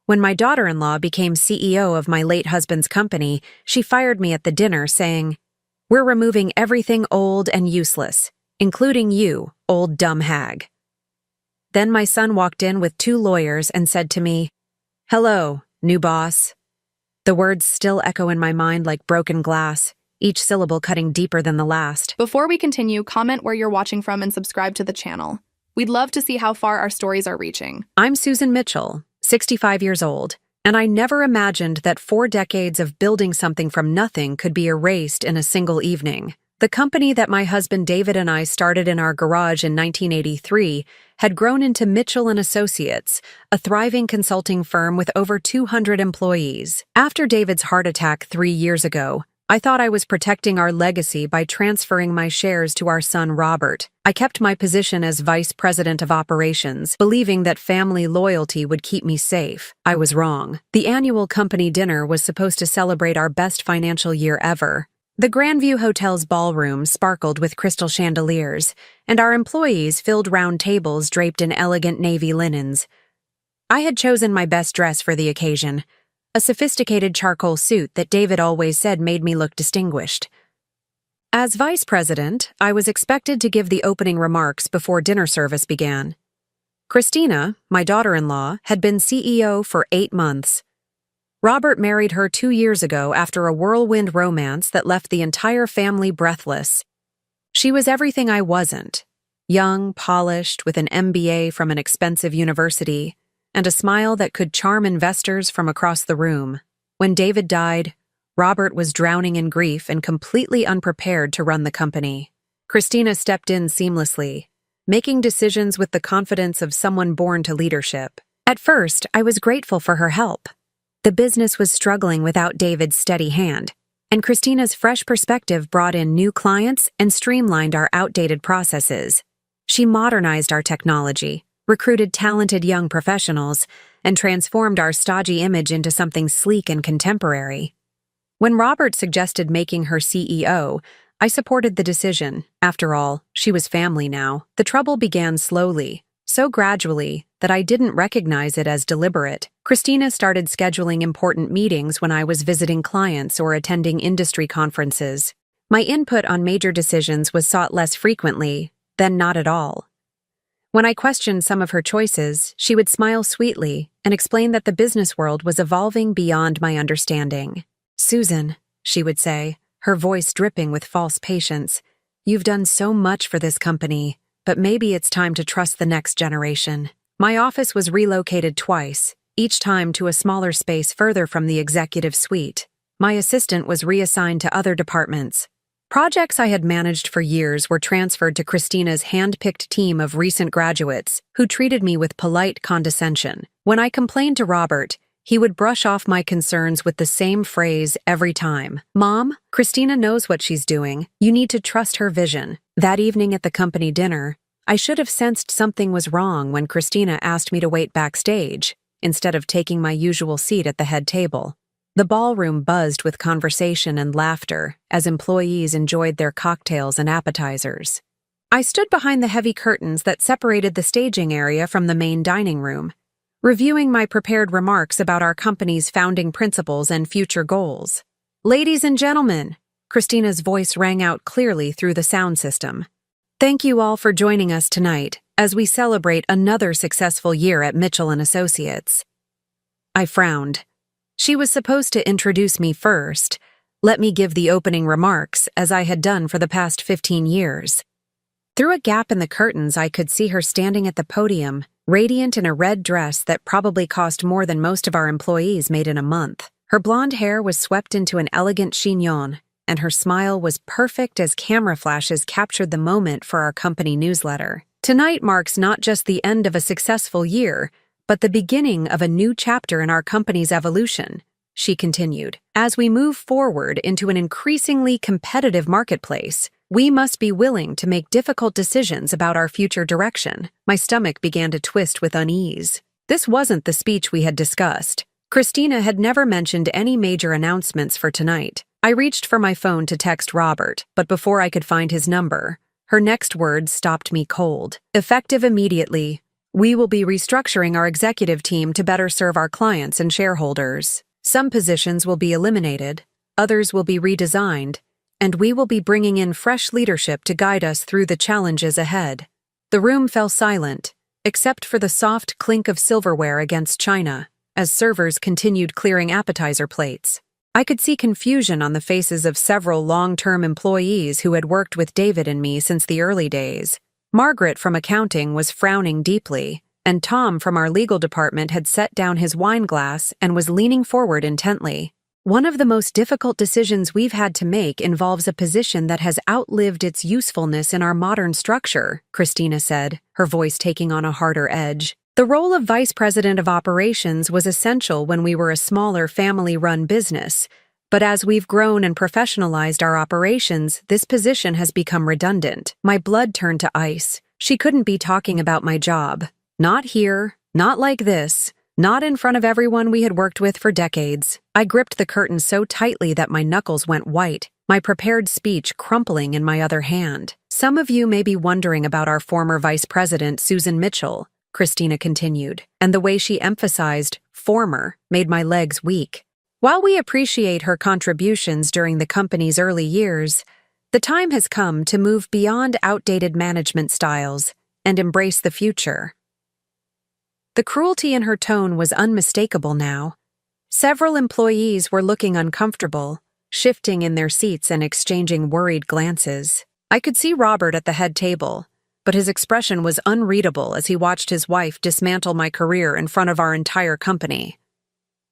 When my daughter-in-law became CEO of my late husband's company, she fired me at the dinner saying, "We're removing everything old and useless, including you, old dumb hag." Then my son walked in with 2 lawyers and said to me, "Hello, new boss." The words still echo in my mind like broken glass, each syllable cutting deeper than the last. Before we continue, comment where you're watching from and subscribe to the channel. We'd love to see how far our stories are reaching. I'm Susan Mitchell, 65 years old, and I never imagined that 4 decades of building something from nothing could be erased in a single evening. The company that my husband David and I started in our garage in 1983 had grown into Mitchell & Associates, a thriving consulting firm with over 200 employees. After David's heart attack 3 years ago, I thought I was protecting our legacy by transferring my shares to our son Robert. I kept my position as Vice President of Operations, believing that family loyalty would keep me safe. I was wrong. The annual company dinner was supposed to celebrate our best financial year ever. The Grandview Hotel's ballroom sparkled with crystal chandeliers, and our employees filled round tables draped in elegant navy linens. I had chosen my best dress for the occasion, a sophisticated charcoal suit that David always said made me look distinguished. As vice president, I was expected to give the opening remarks before dinner service began. Christina, my daughter-in-law, had been CEO for 8 months. Robert married her 2 years ago after a whirlwind romance that left the entire family breathless. She was everything I wasn't. Young, polished, with an MBA from an expensive university, and a smile that could charm investors from across the room. When David died, Robert was drowning in grief and completely unprepared to run the company. Christina stepped in seamlessly, making decisions with the confidence of someone born to leadership. At first, I was grateful for her help. The business was struggling without David's steady hand, and Christina's fresh perspective brought in new clients and streamlined our outdated processes. She modernized our technology, recruited talented young professionals, and transformed our stodgy image into something sleek and contemporary. When Robert suggested making her CEO, I supported the decision. After all, she was family now. The trouble began slowly, so gradually that I didn't recognize it as deliberate. Christina started scheduling important meetings when I was visiting clients or attending industry conferences. My input on major decisions was sought less frequently, then not at all. When I questioned some of her choices, she would smile sweetly and explain that the business world was evolving beyond my understanding. "Susan," she would say, her voice dripping with false patience, "you've done so much for this company, but maybe it's time to trust the next generation." My office was relocated twice, each time to a smaller space further from the executive suite. My assistant was reassigned to other departments. Projects I had managed for years were transferred to Christina's hand-picked team of recent graduates, who treated me with polite condescension. When I complained to Robert, he would brush off my concerns with the same phrase every time. "Mom, Christina knows what she's doing. You need to trust her vision." That evening at the company dinner, I should have sensed something was wrong when Christina asked me to wait backstage, instead of taking my usual seat at the head table. The ballroom buzzed with conversation and laughter as employees enjoyed their cocktails and appetizers. I stood behind the heavy curtains that separated the staging area from the main dining room, reviewing my prepared remarks about our company's founding principles and future goals. "Ladies and gentlemen," Christina's voice rang out clearly through the sound system. "Thank you all for joining us tonight as we celebrate another successful year at Mitchell & Associates." I frowned. She was supposed to introduce me first, let me give the opening remarks as I had done for the past 15 years. Through a gap in the curtains, I could see her standing at the podium, radiant in a red dress that probably cost more than most of our employees made in a month. Her blonde hair was swept into an elegant chignon, and her smile was perfect as camera flashes captured the moment for our company newsletter. "Tonight marks not just the end of a successful year, but the beginning of a new chapter in our company's evolution," she continued. "As we move forward into an increasingly competitive marketplace, we must be willing to make difficult decisions about our future direction." My stomach began to twist with unease. This wasn't the speech we had discussed. Christina had never mentioned any major announcements for tonight. I reached for my phone to text Robert, but before I could find his number, her next words stopped me cold. "Effective immediately, We will be restructuring our executive team to better serve our clients and shareholders. Some positions will be eliminated, others will be redesigned, and we will be bringing in fresh leadership to guide us through the challenges ahead. The room fell silent, except for the soft clink of silverware against china, as servers continued clearing appetizer plates. I could see confusion on the faces of several long-term employees who had worked with David and me since the early days. Margaret from accounting was frowning deeply, and Tom from our legal department had set down his wine glass and was leaning forward intently. One of the most difficult decisions we've had to make involves a position that has outlived its usefulness in our modern structure, Christina said, her voice taking on a harder edge. The role of Vice President of Operations was essential when we were a smaller family-run business, but as we've grown and professionalized our operations, this position has become redundant. My blood turned to ice. She couldn't be talking about my job. Not here, not like this. Not in front of everyone we had worked with for decades. I gripped the curtain so tightly that my knuckles went white, my prepared speech crumpling in my other hand. Some of you may be wondering about our former vice president, Susan Mitchell, Christina continued, and the way she emphasized former made my legs weak. While we appreciate her contributions during the company's early years, the time has come to move beyond outdated management styles and embrace the future. The cruelty in her tone was unmistakable now. Several employees were looking uncomfortable, shifting in their seats and exchanging worried glances. I could see Robert at the head table, but his expression was unreadable as he watched his wife dismantle my career in front of our entire company.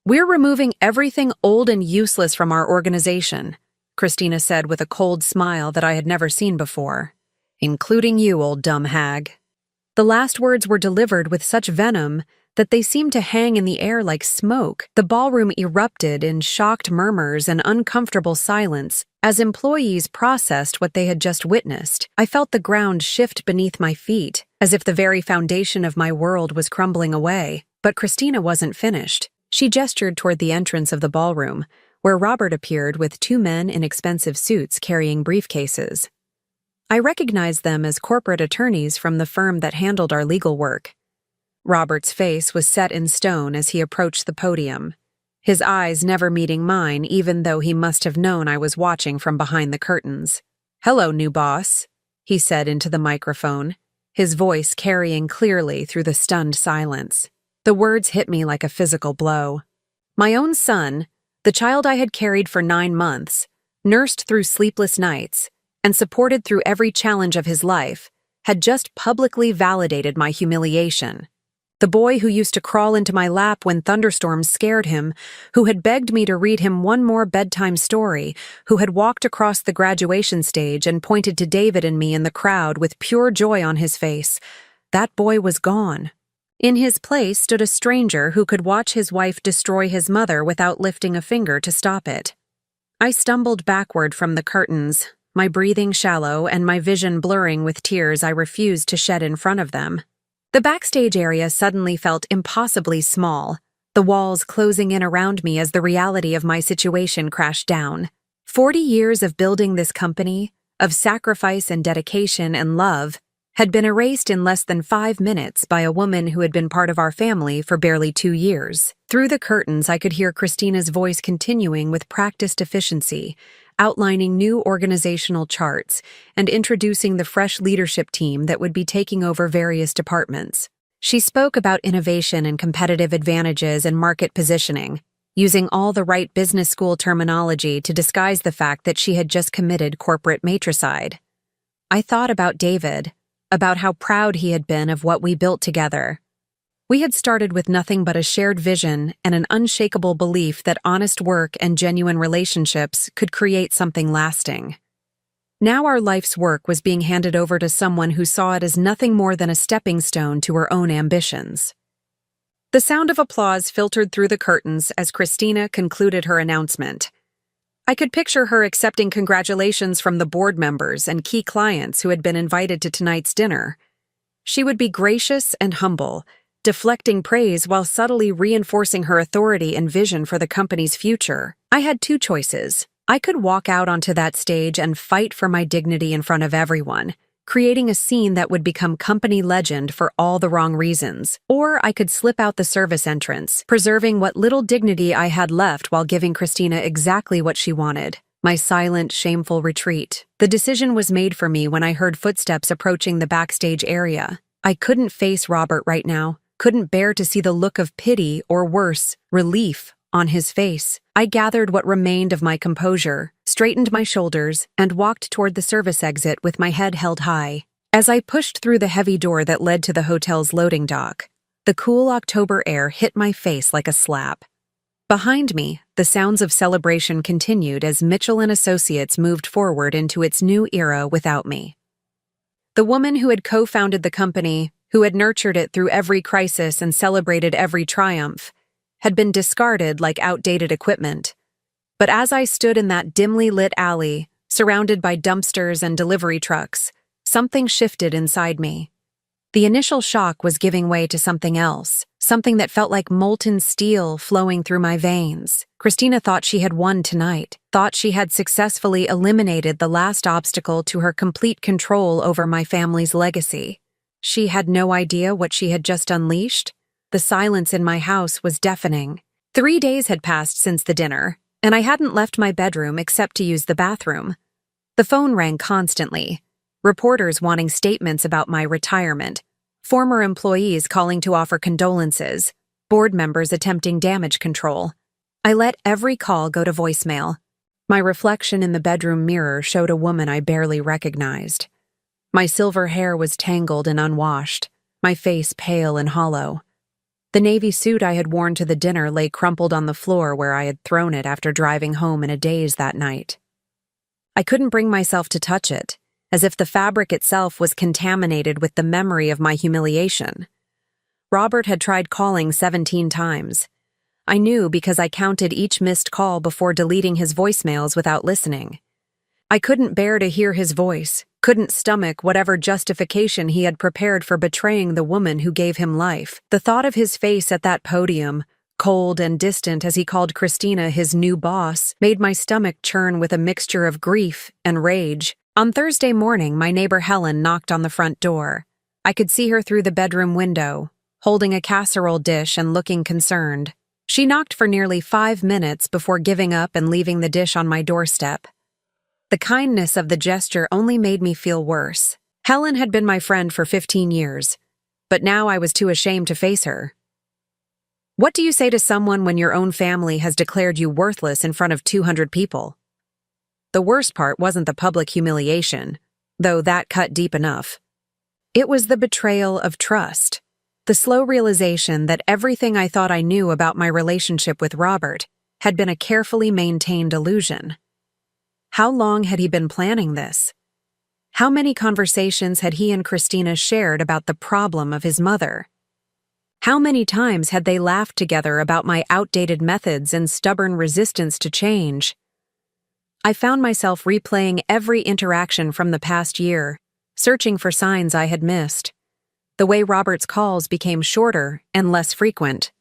"We're removing everything old and useless from our organization," Christina said with a cold smile that I had never seen before. "Including you, old dumb hag." The last words were delivered with such venom that they seemed to hang in the air like smoke. The ballroom erupted in shocked murmurs and uncomfortable silence as employees processed what they had just witnessed. I felt the ground shift beneath my feet, as if the very foundation of my world was crumbling away. But Christina wasn't finished. She gestured toward the entrance of the ballroom, where Robert appeared with two men in expensive suits carrying briefcases. I recognized them as corporate attorneys from the firm that handled our legal work. Robert's face was set in stone as he approached the podium, his eyes never meeting mine even though he must have known I was watching from behind the curtains. "Hello, new boss," he said into the microphone, his voice carrying clearly through the stunned silence. The words hit me like a physical blow. My own son, the child I had carried for 9 months, nursed through sleepless nights, and supported through every challenge of his life, had just publicly validated my humiliation. The boy who used to crawl into my lap when thunderstorms scared him, who had begged me to read him one more bedtime story, who had walked across the graduation stage and pointed to David and me in the crowd with pure joy on his face, that boy was gone. In his place stood a stranger who could watch his wife destroy his mother without lifting a finger to stop it. I stumbled backward from the curtains, my breathing shallow and my vision blurring with tears I refused to shed in front of them. The backstage area suddenly felt impossibly small, the walls closing in around me as the reality of my situation crashed down. 40 years of building this company, of sacrifice and dedication and love, had been erased in less than 5 minutes by a woman who had been part of our family for barely 2 years. Through the curtains, I could hear Christina's voice continuing with practiced efficiency, outlining new organizational charts and introducing the fresh leadership team that would be taking over various departments. She spoke about innovation and competitive advantages and market positioning, using all the right business school terminology to disguise the fact that she had just committed corporate matricide. I thought about David, about how proud he had been of what we built together. We had started with nothing but a shared vision and an unshakable belief that honest work and genuine relationships could create something lasting. Now our life's work was being handed over to someone who saw it as nothing more than a stepping stone to her own ambitions. The sound of applause filtered through the curtains as Christina concluded her announcement. I could picture her accepting congratulations from the board members and key clients who had been invited to tonight's dinner. She would be gracious and humble, deflecting praise while subtly reinforcing her authority and vision for the company's future. I had 2 choices. I could walk out onto that stage and fight for my dignity in front of everyone, creating a scene that would become company legend for all the wrong reasons. Or I could slip out the service entrance, preserving what little dignity I had left while giving Christina exactly what she wanted. My silent, shameful retreat. The decision was made for me when I heard footsteps approaching the backstage area. I couldn't face Robert right now, couldn't bear to see the look of pity or worse, relief on his face. I gathered what remained of my composure, straightened my shoulders, and walked toward the service exit with my head held high. As I pushed through the heavy door that led to the hotel's loading dock, the cool October air hit my face like a slap. Behind me, the sounds of celebration continued as Mitchell & Associates moved forward into its new era without me. The woman who had co-founded the company, who had nurtured it through every crisis and celebrated every triumph, had been discarded like outdated equipment. But as I stood in that dimly lit alley, surrounded by dumpsters and delivery trucks, something shifted inside me. The initial shock was giving way to something else, something that felt like molten steel flowing through my veins. Christina thought she had won tonight, thought she had successfully eliminated the last obstacle to her complete control over my family's legacy. She had no idea what she had just unleashed. The silence in my house was deafening. 3 days had passed since the dinner, and I hadn't left my bedroom except to use the bathroom. The phone rang constantly. Reporters wanting statements about my retirement, former employees calling to offer condolences, board members attempting damage control. I let every call go to voicemail. My reflection in the bedroom mirror showed a woman I barely recognized. My silver hair was tangled and unwashed, my face pale and hollow. The navy suit I had worn to the dinner lay crumpled on the floor where I had thrown it after driving home in a daze that night. I couldn't bring myself to touch it, as if the fabric itself was contaminated with the memory of my humiliation. Robert had tried calling 17 times. I knew because I counted each missed call before deleting his voicemails without listening. I couldn't bear to hear his voice, couldn't stomach whatever justification he had prepared for betraying the woman who gave him life. The thought of his face at that podium, cold and distant as he called Christina his new boss, made my stomach churn with a mixture of grief and rage. On Thursday morning, my neighbor Helen knocked on the front door. I could see her through the bedroom window, holding a casserole dish and looking concerned. She knocked for nearly 5 minutes before giving up and leaving the dish on my doorstep. The kindness of the gesture only made me feel worse. Helen had been my friend for 15 years, but now I was too ashamed to face her. What do you say to someone when your own family has declared you worthless in front of 200 people? The worst part wasn't the public humiliation, though that cut deep enough. It was the betrayal of trust, the slow realization that everything I thought I knew about my relationship with Robert had been a carefully maintained illusion. How long had he been planning this? How many conversations had he and Christina shared about the problem of his mother? How many times had they laughed together about my outdated methods and stubborn resistance to change? I found myself replaying every interaction from the past year, searching for signs I had missed. The way Robert's calls became shorter and less frequent.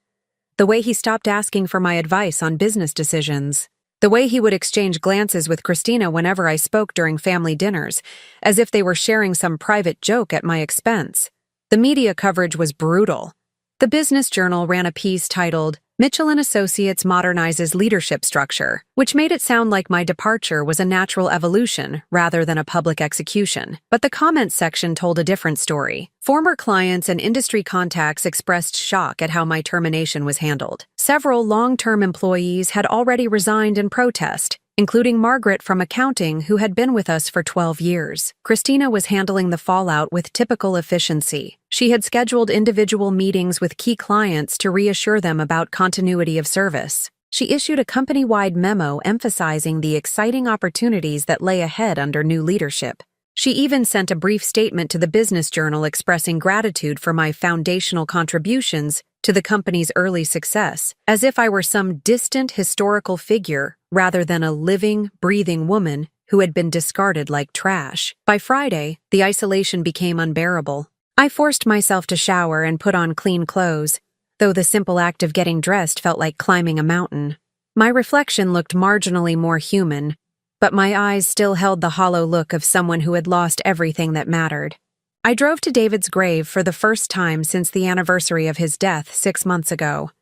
The way he stopped asking for my advice on business decisions. The way he would exchange glances with Christina whenever I spoke during family dinners, as if they were sharing some private joke at my expense. The media coverage was brutal. The Business Journal ran a piece titled, "Mitchell & Associates Modernizes Leadership Structure," which made it sound like my departure was a natural evolution rather than a public execution. But the comments section told a different story. Former clients and industry contacts expressed shock at how my termination was handled. Several long-term employees had already resigned in protest, including Margaret from accounting, who had been with us for 12 years. Christina was handling the fallout with typical efficiency. She had scheduled individual meetings with key clients to reassure them about continuity of service. She issued a company-wide memo emphasizing the exciting opportunities that lay ahead under new leadership. She even sent a brief statement to the Business Journal expressing gratitude for my foundational contributions to the company's early success, as if I were some distant historical figure rather than a living, breathing woman who had been discarded like trash. By Friday, the isolation became unbearable. I forced myself to shower and put on clean clothes, though the simple act of getting dressed felt like climbing a mountain. My reflection looked marginally more human, but my eyes still held the hollow look of someone who had lost everything that mattered. I drove to David's grave for the first time since the anniversary of his death 6 months ago.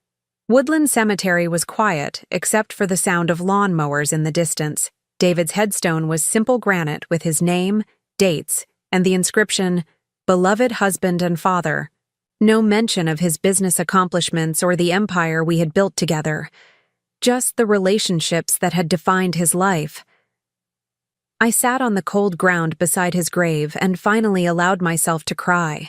Woodland Cemetery was quiet, except for the sound of lawn mowers in the distance. David's headstone was simple granite with his name, dates, and the inscription, "Beloved Husband and Father." No mention of his business accomplishments or the empire we had built together. Just the relationships that had defined his life. I sat on the cold ground beside his grave and finally allowed myself to cry.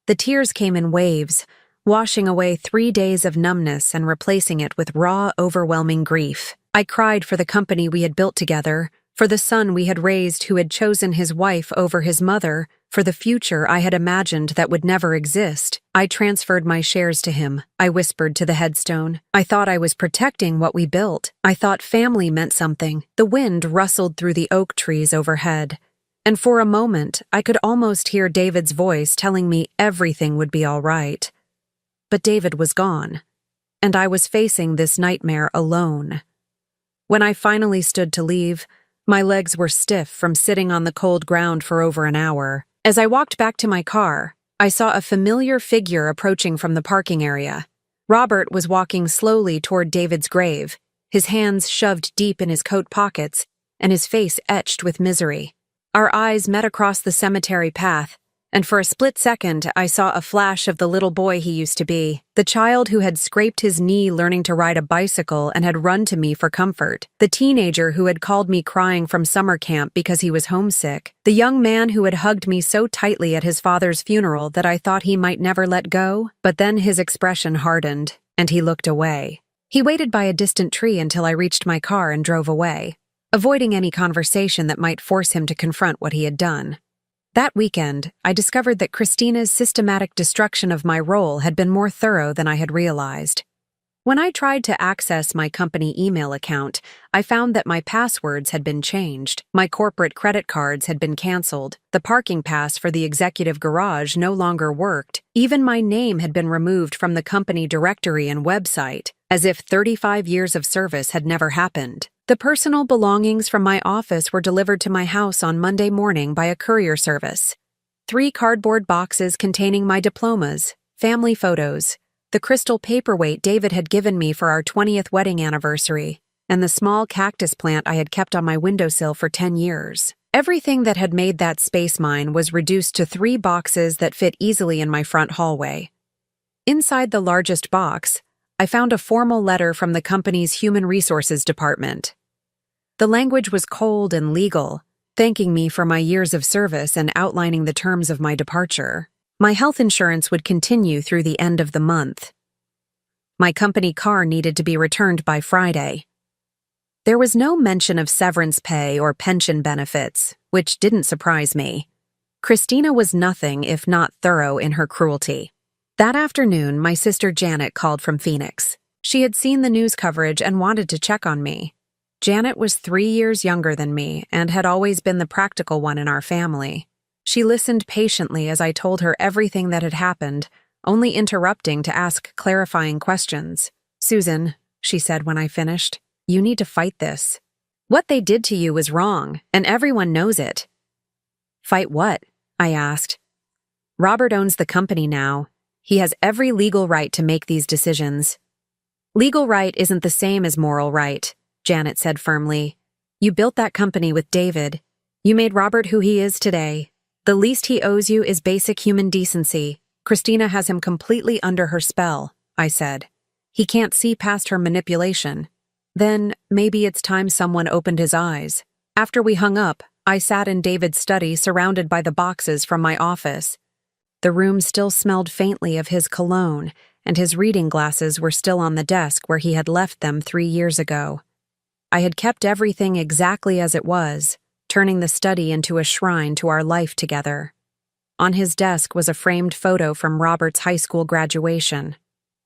The tears came in waves, washing away 3 days of numbness and replacing it with raw, overwhelming grief. I cried for the company we had built together, for the son we had raised who had chosen his wife over his mother, for the future I had imagined that would never exist. I transferred my shares to him. I whispered to the headstone. I thought I was protecting what we built. I thought family meant something. The wind rustled through the oak trees overhead, and for a moment I could almost hear David's voice telling me everything would be all right. But David was gone, and I was facing this nightmare alone. When I finally stood to leave, my legs were stiff from sitting on the cold ground for over an hour. As I walked back to my car, I saw a familiar figure approaching from the parking area. Robert was walking slowly toward David's grave, his hands shoved deep in his coat pockets and his face etched with misery. Our eyes met across the cemetery path, and for a split second I saw a flash of the little boy he used to be, the child who had scraped his knee learning to ride a bicycle and had run to me for comfort, the teenager who had called me crying from summer camp because he was homesick, the young man who had hugged me so tightly at his father's funeral that I thought he might never let go, but then his expression hardened, and he looked away. He waited by a distant tree until I reached my car and drove away, avoiding any conversation that might force him to confront what he had done. That weekend, I discovered that Christina's systematic destruction of my role had been more thorough than I had realized. When I tried to access my company email account, I found that my passwords had been changed, my corporate credit cards had been canceled, the parking pass for the executive garage no longer worked, even my name had been removed from the company directory and website, as if 35 years of service had never happened. The personal belongings from my office were delivered to my house on Monday morning by a courier service. 3 cardboard boxes containing my diplomas, family photos, the crystal paperweight David had given me for our 20th wedding anniversary, and the small cactus plant I had kept on my windowsill for 10 years. Everything that had made that space mine was reduced to 3 boxes that fit easily in my front hallway. Inside the largest box, I found a formal letter from the company's Human Resources Department. The language was cold and legal, thanking me for my years of service and outlining the terms of my departure. My health insurance would continue through the end of the month. My company car needed to be returned by Friday. There was no mention of severance pay or pension benefits, which didn't surprise me. Christina was nothing if not thorough in her cruelty. That afternoon, my sister Janet called from Phoenix. She had seen the news coverage and wanted to check on me. Janet was 3 years younger than me and had always been the practical one in our family. She listened patiently as I told her everything that had happened, only interrupting to ask clarifying questions. "Susan," she said when I finished, "you need to fight this. What they did to you was wrong, and everyone knows it." "Fight what?" I asked. "Robert owns the company now. He has every legal right to make these decisions." "Legal right isn't the same as moral right," Janet said firmly. "You built that company with David. You made Robert who he is today. The least he owes you is basic human decency. Christina has him completely under her spell," I said. "He can't see past her manipulation." Then maybe it's time someone opened his eyes. After we hung up, I sat in David's study surrounded by the boxes from my office. The room still smelled faintly of his cologne, and his reading glasses were still on the desk where he had left them 3 years ago. I had kept everything exactly as it was, turning the study into a shrine to our life together. On his desk was a framed photo from Robert's high school graduation.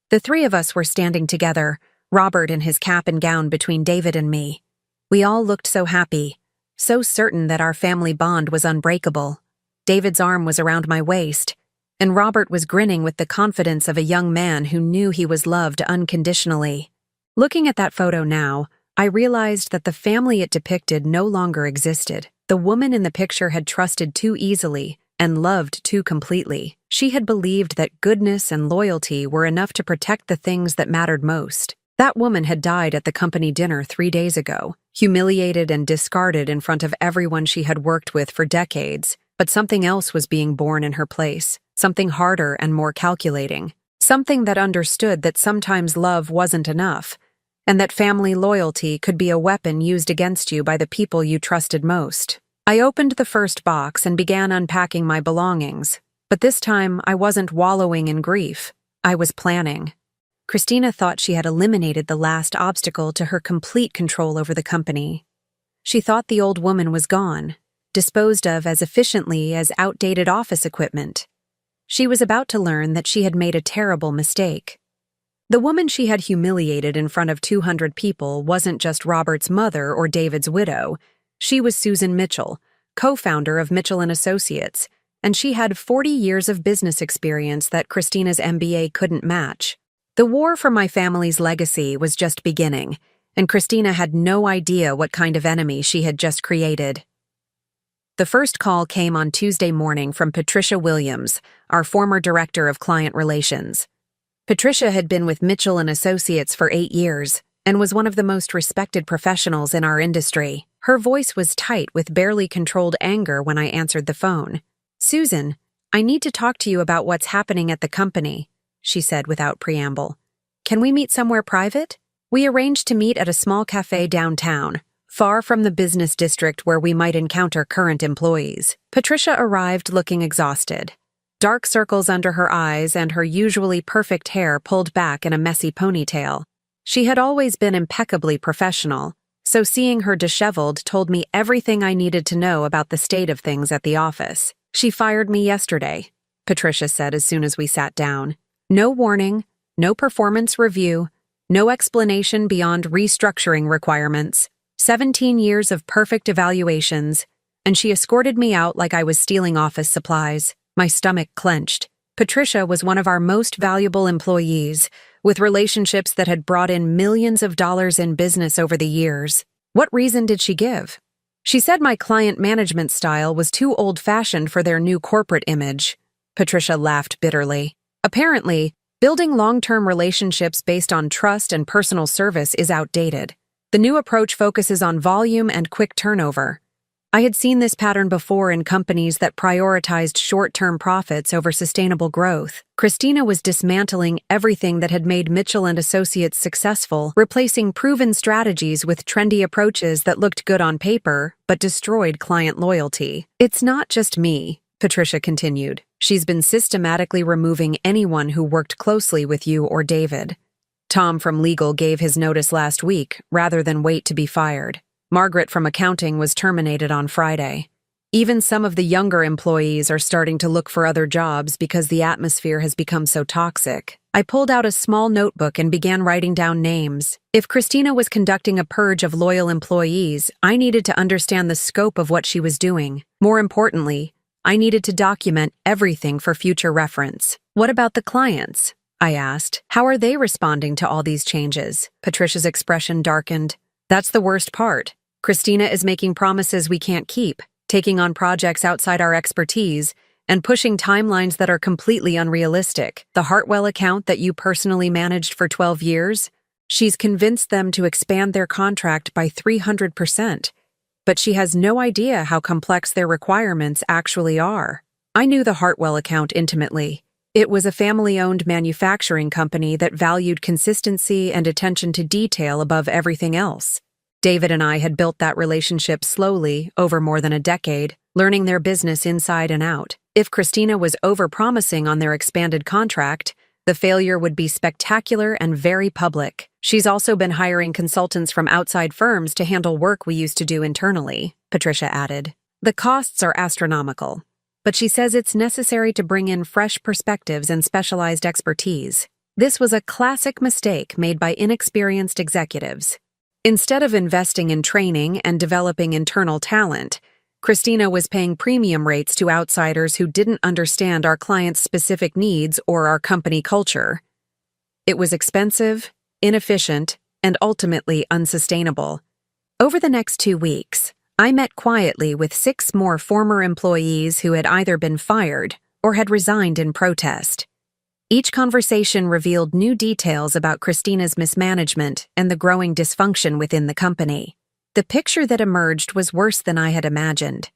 The 3 of us were standing together, Robert in his cap and gown between David and me. We all looked so happy, so certain that our family bond was unbreakable. David's arm was around my waist, and Robert was grinning with the confidence of a young man who knew he was loved unconditionally. Looking at that photo now, I realized that the family it depicted no longer existed. The woman in the picture had trusted too easily and loved too completely. She had believed that goodness and loyalty were enough to protect the things that mattered most. That woman had died at the company dinner 3 days ago, humiliated and discarded in front of everyone she had worked with for decades. But something else was being born in her place, something harder and more calculating, something that understood that sometimes love wasn't enough, and that family loyalty could be a weapon used against you by the people you trusted most. I opened the first box and began unpacking my belongings, but this time I wasn't wallowing in grief. I was planning. Christina thought she had eliminated the last obstacle to her complete control over the company. She thought the old woman was gone, disposed of as efficiently as outdated office equipment. She was about to learn that she had made a terrible mistake. The woman she had humiliated in front of 200 people wasn't just Robert's mother or David's widow. She was Susan Mitchell, co-founder of Mitchell & Associates, and she had 40 years of business experience that Christina's MBA couldn't match. The war for my family's legacy was just beginning, and Christina had no idea what kind of enemy she had just created. The first call came on Tuesday morning from Patricia Williams, our former director of client relations. Patricia had been with Mitchell & Associates for 8 years and was one of the most respected professionals in our industry. Her voice was tight with barely controlled anger when I answered the phone. "Susan, I need to talk to you about what's happening at the company," she said without preamble. "Can we meet somewhere private?" We arranged to meet at a small cafe downtown, far from the business district where we might encounter current employees. Patricia arrived looking exhausted. Dark circles under her eyes and her usually perfect hair pulled back in a messy ponytail. She had always been impeccably professional, so seeing her disheveled told me everything I needed to know about the state of things at the office. "She fired me yesterday," Patricia said as soon as we sat down. "No warning, no performance review, no explanation beyond restructuring requirements. 17 years of perfect evaluations, and she escorted me out like I was stealing office supplies." My stomach clenched. Patricia was one of our most valuable employees, with relationships that had brought in millions of dollars in business over the years. What reason did she give? She said my client management style was too old-fashioned for their new corporate image. Patricia laughed bitterly. Apparently, building long-term relationships based on trust and personal service is outdated. The new approach focuses on volume and quick turnover. I had seen this pattern before in companies that prioritized short-term profits over sustainable growth. Christina was dismantling everything that had made Mitchell & Associates successful, replacing proven strategies with trendy approaches that looked good on paper but destroyed client loyalty. "It's not just me," Patricia continued. "She's been systematically removing anyone who worked closely with you or David. Tom from legal gave his notice last week rather than wait to be fired. Margaret from accounting was terminated on Friday. Even some of the younger employees are starting to look for other jobs because the atmosphere has become so toxic." I pulled out a small notebook and began writing down names. If Christina was conducting a purge of loyal employees, I needed to understand the scope of what she was doing. More importantly, I needed to document everything for future reference. "What about the clients?" I asked. "How are they responding to all these changes?" Patricia's expression darkened. "That's the worst part. Christina is making promises we can't keep, taking on projects outside our expertise, and pushing timelines that are completely unrealistic. The Hartwell account that you personally managed for 12 years, she's convinced them to expand their contract by 300%, but she has no idea how complex their requirements actually are." I knew the Hartwell account intimately. It was a family-owned manufacturing company that valued consistency and attention to detail above everything else. David and I had built that relationship slowly over more than a decade, learning their business inside and out. If Christina was over-promising on their expanded contract, the failure would be spectacular and very public. She's also been hiring consultants from outside firms to handle work we used to do internally, Patricia added. The costs are astronomical, but she says it's necessary to bring in fresh perspectives and specialized expertise. This was a classic mistake made by inexperienced executives. Instead of investing in training and developing internal talent, Christina was paying premium rates to outsiders who didn't understand our clients' specific needs or our company culture. It was expensive, inefficient, and ultimately unsustainable. Over the next 2 weeks, I met quietly with 6 more former employees who had either been fired or had resigned in protest. Each conversation revealed new details about Christina's mismanagement and the growing dysfunction within the company. The picture that emerged was worse than I had imagined.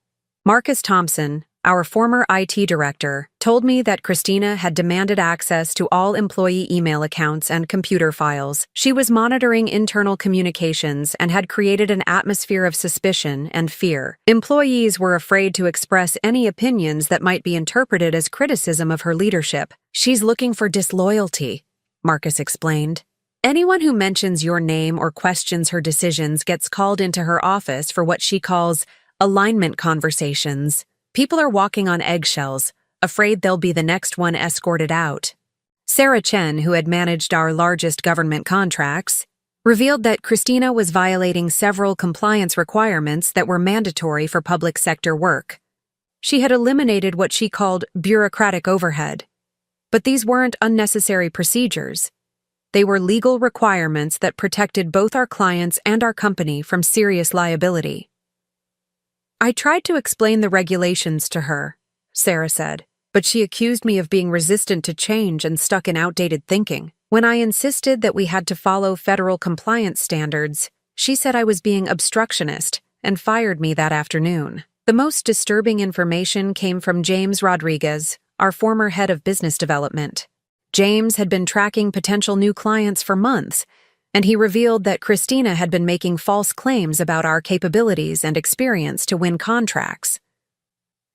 Marcus Thompson, our former IT director, told me that Christina had demanded access to all employee email accounts and computer files. She was monitoring internal communications and had created an atmosphere of suspicion and fear. Employees were afraid to express any opinions that might be interpreted as criticism of her leadership. "She's looking for disloyalty," Marcus explained. "Anyone who mentions your name or questions her decisions gets called into her office for what she calls alignment conversations. People are walking on eggshells, afraid they'll be the next one escorted out." Sarah Chen, who had managed our largest government contracts, revealed that Christina was violating several compliance requirements that were mandatory for public sector work. She had eliminated what she called bureaucratic overhead. But these weren't unnecessary procedures. They were legal requirements that protected both our clients and our company from serious liability. "I tried to explain the regulations to her," Sarah said, "but she accused me of being resistant to change and stuck in outdated thinking. When I insisted that we had to follow federal compliance standards, she said I was being obstructionist and fired me that afternoon." The most disturbing information came from James Rodriguez, our former head of business development. James had been tracking potential new clients for months, and he revealed that Christina had been making false claims about our capabilities and experience to win contracts.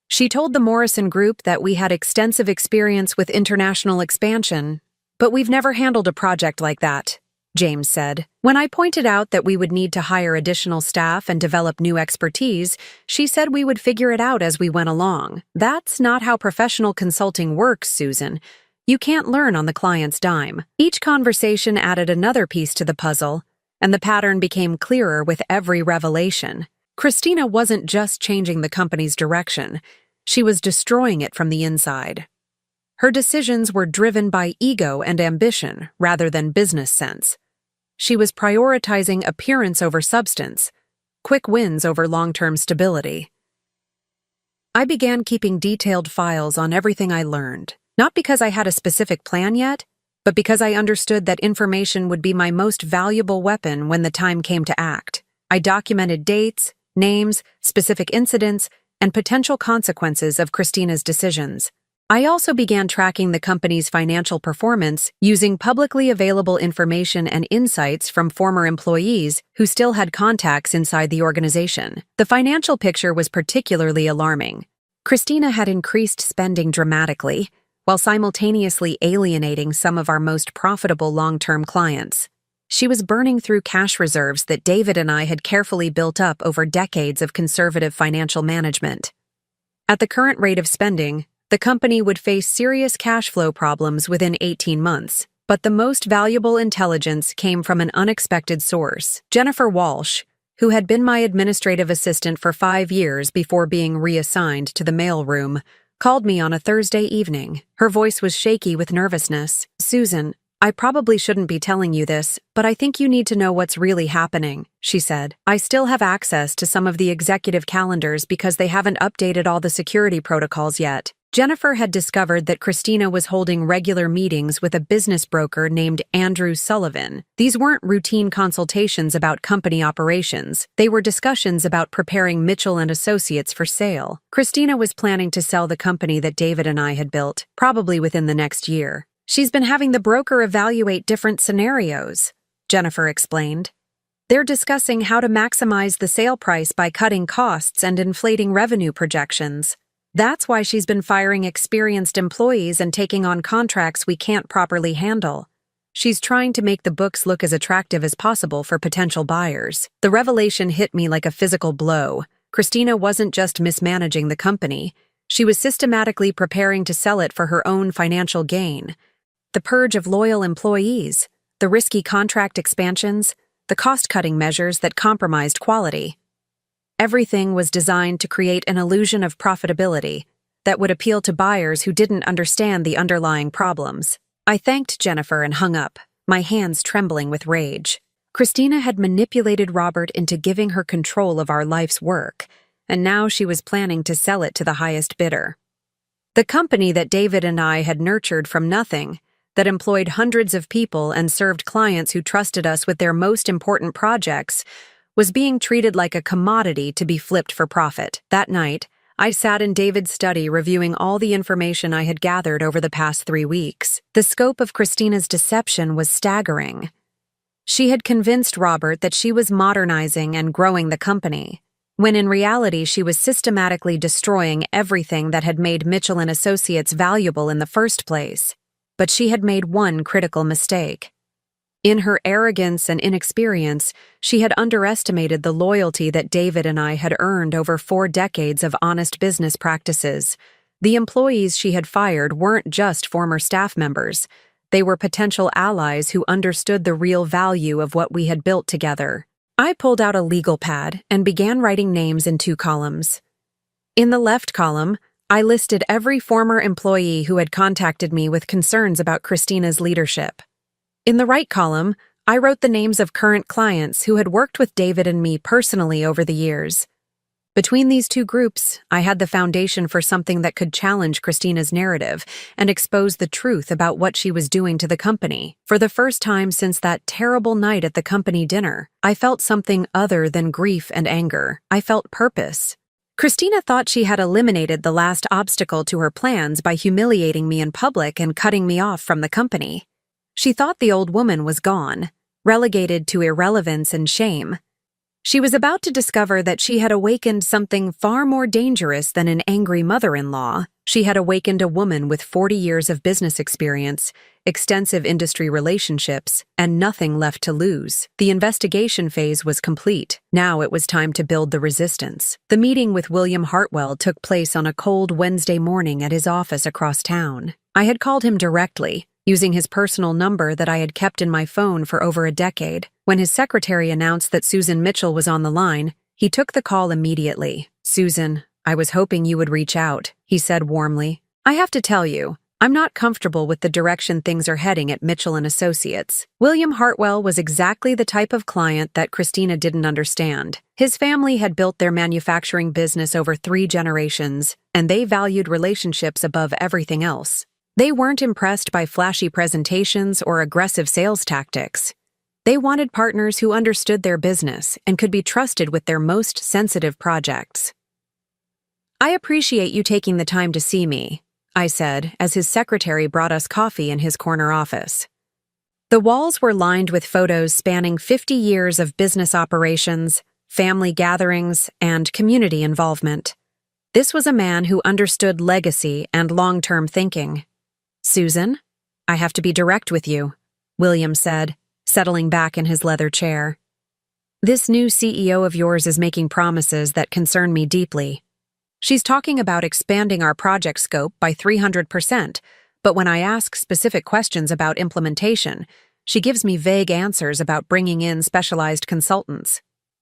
She told the Morrison Group that we had extensive experience with international expansion, but we've never handled a project like that, James said. When I pointed out that we would need to hire additional staff and develop new expertise, she said we would figure it out as we went along. "That's not how professional consulting works, Susan. You can't learn on the client's dime." Each conversation added another piece to the puzzle, and the pattern became clearer with every revelation. Christina wasn't just changing the company's direction, she was destroying it from the inside. Her decisions were driven by ego and ambition rather than business sense. She was prioritizing appearance over substance, quick wins over long-term stability. I began keeping detailed files on everything I learned. Not because I had a specific plan yet, but because I understood that information would be my most valuable weapon when the time came to act. I documented dates, names, specific incidents, and potential consequences of Christina's decisions. I also began tracking the company's financial performance using publicly available information and insights from former employees who still had contacts inside the organization. The financial picture was particularly alarming. Christina had increased spending dramatically, while simultaneously alienating some of our most profitable long-term clients. She was burning through cash reserves that David and I had carefully built up over decades of conservative financial management. At the current rate of spending, the company would face serious cash flow problems within 18 months. But the most valuable intelligence came from an unexpected source. Jennifer Walsh, who had been my administrative assistant for 5 years before being reassigned to the mailroom, called me on a Thursday evening. Her voice was shaky with nervousness. "Susan, I probably shouldn't be telling you this, but I think you need to know what's really happening," she said. "I still have access to some of the executive calendars because they haven't updated all the security protocols yet." Jennifer had discovered that Christina was holding regular meetings with a business broker named Andrew Sullivan. These weren't routine consultations about company operations. They were discussions about preparing Mitchell and Associates for sale. Christina was planning to sell the company that David and I had built, probably within the next year. "She's been having the broker evaluate different scenarios," Jennifer explained. "They're discussing how to maximize the sale price by cutting costs and inflating revenue projections. That's why she's been firing experienced employees and taking on contracts we can't properly handle. She's trying to make the books look as attractive as possible for potential buyers." The revelation hit me like a physical blow. Christina wasn't just mismanaging the company. She was systematically preparing to sell it for her own financial gain. The purge of loyal employees, the risky contract expansions, the cost-cutting measures that compromised quality. Everything was designed to create an illusion of profitability that would appeal to buyers who didn't understand the underlying problems. I thanked Jennifer and hung up, my hands trembling with rage. Christina had manipulated Robert into giving her control of our life's work, and now she was planning to sell it to the highest bidder. The company that David and I had nurtured from nothing, that employed hundreds of people and served clients who trusted us with their most important projects, was being treated like a commodity to be flipped for profit. That night, I sat in David's study reviewing all the information I had gathered over the past 3 weeks. The scope of Christina's deception was staggering. She had convinced Robert that she was modernizing and growing the company, when in reality she was systematically destroying everything that had made Mitchell & Associates valuable in the first place. But she had made one critical mistake. In her arrogance and inexperience, she had underestimated the loyalty that David and I had earned over 4 decades of honest business practices. The employees she had fired weren't just former staff members. They were potential allies who understood the real value of what we had built together. I pulled out a legal pad and began writing names in 2 columns. In the left column, I listed every former employee who had contacted me with concerns about Christina's leadership. In the right column, I wrote the names of current clients who had worked with David and me personally over the years. Between these 2 groups, I had the foundation for something that could challenge Christina's narrative and expose the truth about what she was doing to the company. For the first time since that terrible night at the company dinner, I felt something other than grief and anger. I felt purpose. Christina thought she had eliminated the last obstacle to her plans by humiliating me in public and cutting me off from the company. She thought the old woman was gone, relegated to irrelevance and shame. She was about to discover that she had awakened something far more dangerous than an angry mother-in-law. She had awakened a woman with 40 years of business experience, extensive industry relationships, and nothing left to lose. The investigation phase was complete. Now it was time to build the resistance. The meeting with William Hartwell took place on a cold Wednesday morning at his office across town. I had called him directly, using his personal number that I had kept in my phone for over a decade. When his secretary announced that Susan Mitchell was on the line, he took the call immediately. "Susan, I was hoping you would reach out," he said warmly. "I have to tell you, I'm not comfortable with the direction things are heading at Mitchell & Associates." William Hartwell was exactly the type of client that Christina didn't understand. His family had built their manufacturing business over 3 generations, and they valued relationships above everything else. They weren't impressed by flashy presentations or aggressive sales tactics. They wanted partners who understood their business and could be trusted with their most sensitive projects. "I appreciate you taking the time to see me," I said as his secretary brought us coffee in his corner office. The walls were lined with photos spanning 50 years of business operations, family gatherings, and community involvement. This was a man who understood legacy and long-term thinking. "Susan, I have to be direct with you," William said, settling back in his leather chair. "This new CEO of yours is making promises that concern me deeply. She's talking about expanding our project scope by 300%, but when I ask specific questions about implementation, she gives me vague answers about bringing in specialized consultants."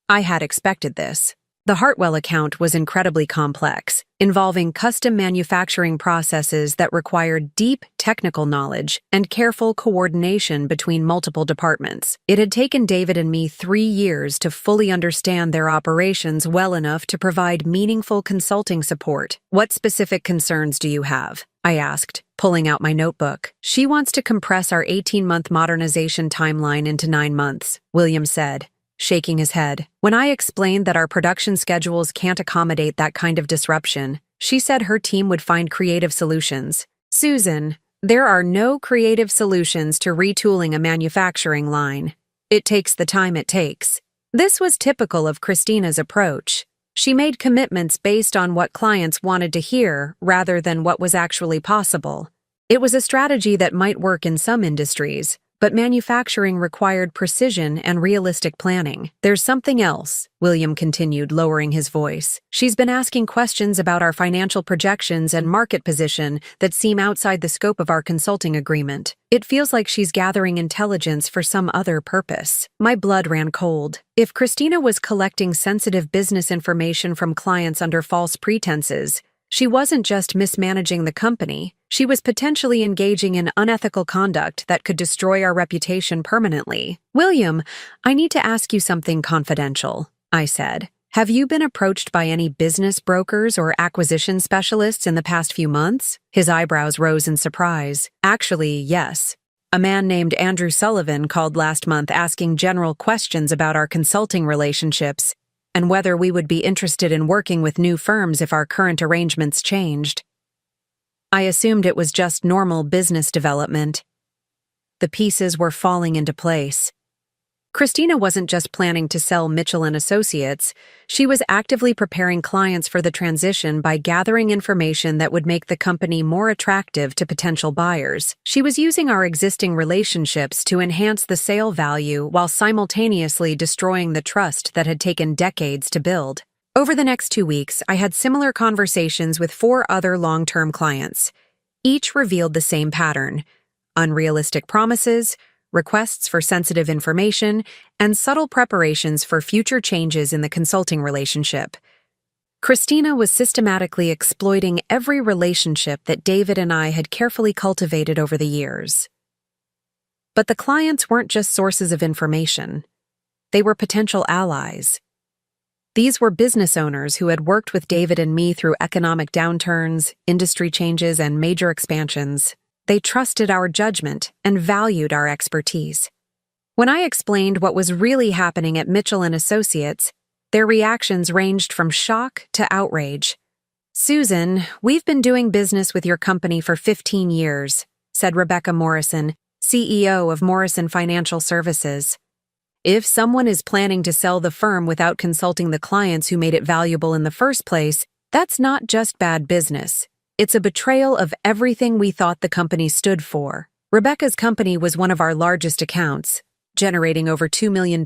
I had expected this. The Hartwell account was incredibly complex, involving custom manufacturing processes that required deep technical knowledge and careful coordination between multiple departments. It had taken David and me 3 years to fully understand their operations well enough to provide meaningful consulting support. "What specific concerns do you have?" I asked, pulling out my notebook. "She wants to compress our 18-month modernization timeline into 9 months, William said, shaking his head. When I explained that our production schedules can't accommodate that kind of disruption, she said her team would find creative solutions. "Susan, there are no creative solutions to retooling a manufacturing line. It takes the time it takes." This was typical of Christina's approach. She made commitments based on what clients wanted to hear rather than what was actually possible. It was a strategy that might work in some industries, but manufacturing required precision and realistic planning. "There's something else," William continued, lowering his voice. "She's been asking questions about our financial projections and market position that seem outside the scope of our consulting agreement. It feels like she's gathering intelligence for some other purpose." My blood ran cold. If Christina was collecting sensitive business information from clients under false pretenses, She wasn't just mismanaging the company, she was potentially engaging in unethical conduct that could destroy our reputation permanently. "William, I need to ask you something confidential," I said. "Have you been approached by any business brokers or acquisition specialists in the past few months?" His eyebrows rose in surprise. "Actually, yes. A man named Andrew Sullivan called last month asking general questions about our consulting relationships and whether we would be interested in working with new firms if our current arrangements changed." I assumed it was just normal business development. The pieces were falling into place. Christina wasn't just planning to sell Mitchell & Associates, she was actively preparing clients for the transition by gathering information that would make the company more attractive to potential buyers. She was using our existing relationships to enhance the sale value while simultaneously destroying the trust that had taken decades to build. Over the next 2 weeks, I had similar conversations with 4 other long-term clients. Each revealed the same pattern: unrealistic promises, requests for sensitive information, and subtle preparations for future changes in the consulting relationship. Christina was systematically exploiting every relationship that David and I had carefully cultivated over the years. But the clients weren't just sources of information. They were potential allies. These were business owners who had worked with David and me through economic downturns, industry changes, and major expansions. They trusted our judgment and valued our expertise. When I explained what was really happening at Mitchell & Associates, their reactions ranged from shock to outrage. "Susan, we've been doing business with your company for 15 years, said Rebecca Morrison, CEO of Morrison Financial Services. "If someone is planning to sell the firm without consulting the clients who made it valuable in the first place, that's not just bad business. It's a betrayal of everything we thought the company stood for." Rebecca's company was one of our largest accounts, generating over $2 million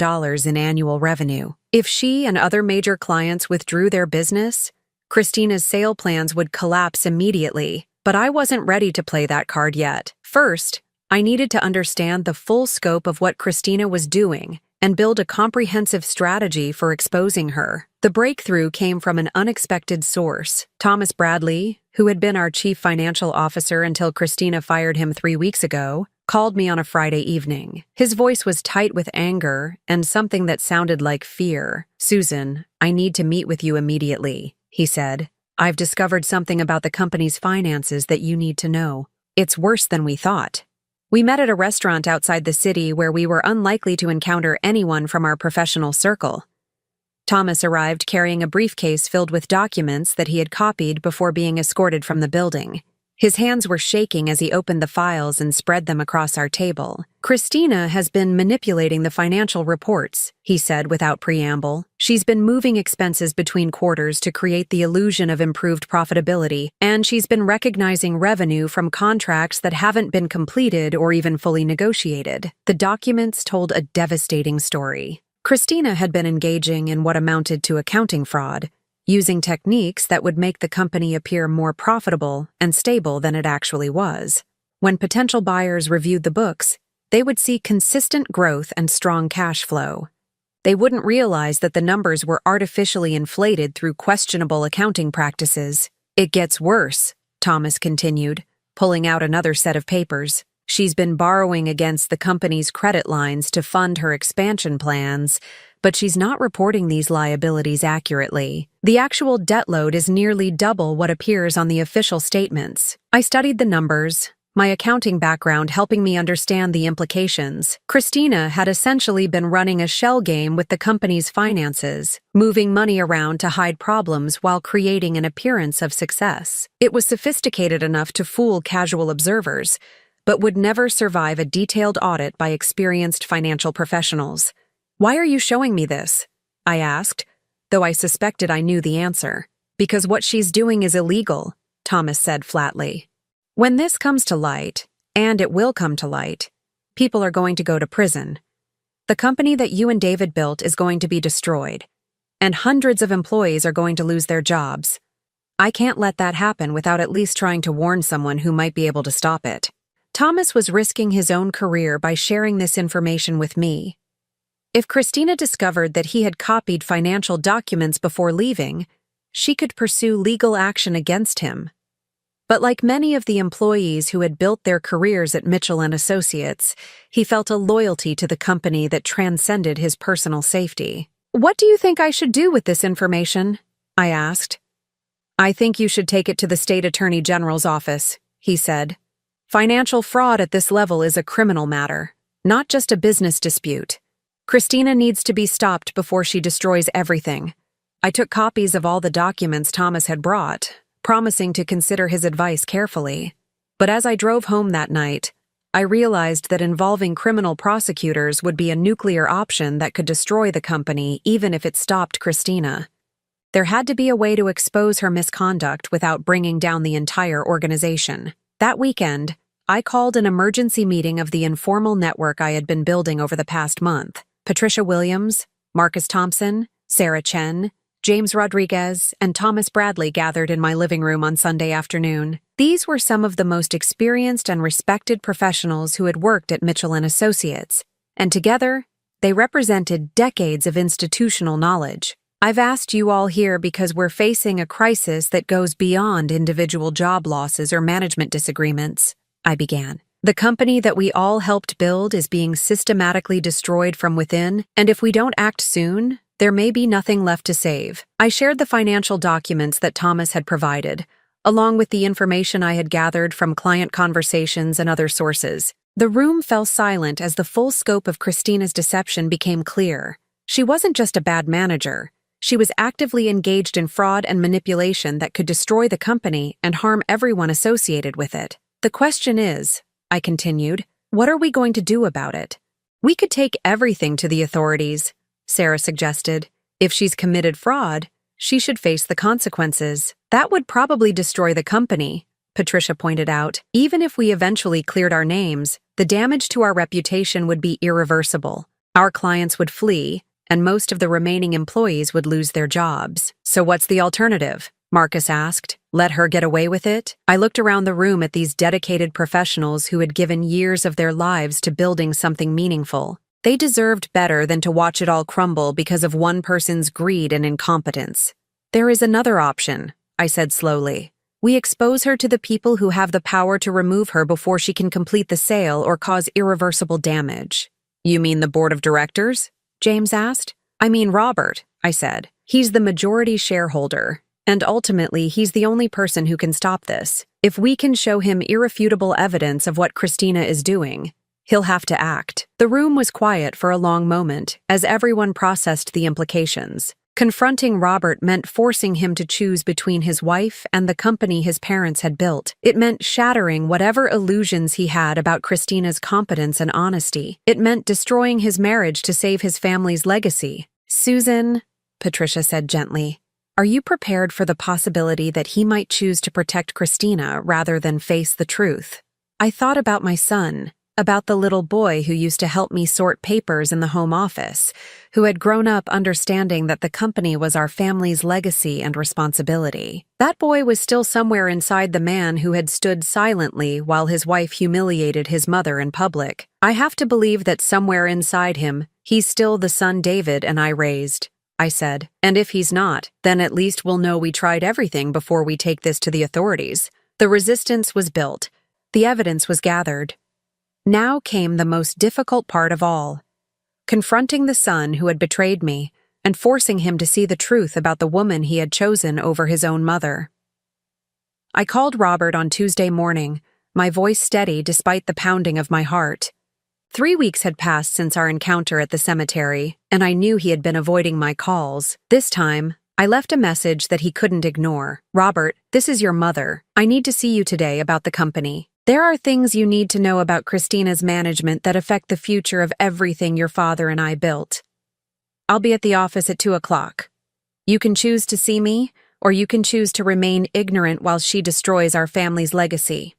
in annual revenue. If she and other major clients withdrew their business, Christina's sale plans would collapse immediately. But I wasn't ready to play that card yet. First, I needed to understand the full scope of what Christina was doing and build a comprehensive strategy for exposing her. The breakthrough came from an unexpected source. Thomas Bradley, who had been our chief financial officer until Christina fired him 3 weeks ago, called me on a Friday evening. His voice was tight with anger and something that sounded like fear. "Susan, I need to meet with you immediately," he said. "I've discovered something about the company's finances that you need to know. It's worse than we thought." We met at a restaurant outside the city where we were unlikely to encounter anyone from our professional circle. Thomas arrived carrying a briefcase filled with documents that he had copied before being escorted from the building. His hands were shaking as he opened the files and spread them across our table. "Christina has been manipulating the financial reports," he said without preamble. "She's been moving expenses between quarters to create the illusion of improved profitability, and she's been recognizing revenue from contracts that haven't been completed or even fully negotiated." The documents told a devastating story. Christina had been engaging in what amounted to accounting fraud, using techniques that would make the company appear more profitable and stable than it actually was. When potential buyers reviewed the books, they would see consistent growth and strong cash flow. They wouldn't realize that the numbers were artificially inflated through questionable accounting practices. "It gets worse," Thomas continued, pulling out another set of papers. "She's been borrowing against the company's credit lines to fund her expansion plans, but she's not reporting these liabilities accurately. The actual debt load is nearly double what appears on the official statements." I studied the numbers, my accounting background helping me understand the implications. Christina had essentially been running a shell game with the company's finances, moving money around to hide problems while creating an appearance of success. It was sophisticated enough to fool casual observers, but would never survive a detailed audit by experienced financial professionals. "Why are you showing me this?" I asked, though I suspected I knew the answer. "Because what she's doing is illegal," Thomas said flatly. "When this comes to light, and it will come to light, people are going to go to prison. The company that you and David built is going to be destroyed, and hundreds of employees are going to lose their jobs. I can't let that happen without at least trying to warn someone who might be able to stop it." Thomas was risking his own career by sharing this information with me. If Christina discovered that he had copied financial documents before leaving, she could pursue legal action against him. But like many of the employees who had built their careers at Mitchell and Associates, he felt a loyalty to the company that transcended his personal safety. "What do you think I should do with this information?" I asked. "I think you should take it to the state attorney general's office," he said. "Financial fraud at this level is a criminal matter, not just a business dispute. Christina needs to be stopped before she destroys everything." I took copies of all the documents Thomas had brought, promising to consider his advice carefully. But as I drove home that night, I realized that involving criminal prosecutors would be a nuclear option that could destroy the company even if it stopped Christina. There had to be a way to expose her misconduct without bringing down the entire organization. That weekend, I called an emergency meeting of the informal network I had been building over the past month. Patricia Williams, Marcus Thompson, Sarah Chen, James Rodriguez, and Thomas Bradley gathered in my living room on Sunday afternoon. These were some of the most experienced and respected professionals who had worked at Mitchell and Associates, and together, they represented decades of institutional knowledge. "I've asked you all here because we're facing a crisis that goes beyond individual job losses or management disagreements," I began. "The company that we all helped build is being systematically destroyed from within, and if we don't act soon, there may be nothing left to save." I shared the financial documents that Thomas had provided, along with the information I had gathered from client conversations and other sources. The room fell silent as the full scope of Christina's deception became clear. She wasn't just a bad manager. She was actively engaged in fraud and manipulation that could destroy the company and harm everyone associated with it. "The question is," I continued, "what are we going to do about it?" "We could take everything to the authorities," Sarah suggested. "If she's committed fraud, she should face the consequences." "That would probably destroy the company," Patricia pointed out. "Even if we eventually cleared our names, the damage to our reputation would be irreversible. Our clients would flee, and most of the remaining employees would lose their jobs." "So what's the alternative?" Marcus asked. "Let her get away with it?" I looked around the room at these dedicated professionals who had given years of their lives to building something meaningful. They deserved better than to watch it all crumble because of one person's greed and incompetence. "There is another option," I said slowly. "We expose her to the people who have the power to remove her before she can complete the sale or cause irreversible damage." "You mean the board of directors?" James asked. "I mean Robert," I said. "He's the majority shareholder, and ultimately he's the only person who can stop this. If we can show him irrefutable evidence of what Christina is doing, he'll have to act." The room was quiet for a long moment as everyone processed the implications. Confronting Robert meant forcing him to choose between his wife and the company his parents had built. It meant shattering whatever illusions he had about Christina's competence and honesty. It meant destroying his marriage to save his family's legacy. "Susan," Patricia said gently, "are you prepared for the possibility that he might choose to protect Christina rather than face the truth?" I thought about my son, about the little boy who used to help me sort papers in the home office, who had grown up understanding that the company was our family's legacy and responsibility. That boy was still somewhere inside the man who had stood silently while his wife humiliated his mother in public. I have to believe that somewhere inside him, he's still the son David and I raised, I said. "And if he's not, then at least we'll know we tried everything before we take this to the authorities." The resistance was built. The evidence was gathered. Now came the most difficult part of all, confronting the son who had betrayed me and forcing him to see the truth about the woman he had chosen over his own mother. I called Robert on Tuesday morning, my voice steady despite the pounding of my heart. 3 weeks had passed since our encounter at the cemetery, and I knew he had been avoiding my calls. This time, I left a message that he couldn't ignore. "Robert, this is your mother. I need to see you today about the company. There are things you need to know about Christina's management that affect the future of everything your father and I built. I'll be at the office at 2 o'clock. You can choose to see me, or you can choose to remain ignorant while she destroys our family's legacy."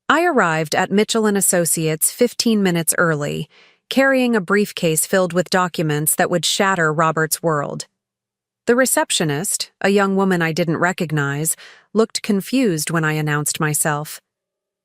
I arrived at Mitchell and Associates 15 minutes early, carrying a briefcase filled with documents that would shatter Robert's world. The receptionist, a young woman I didn't recognize, looked confused when I announced myself.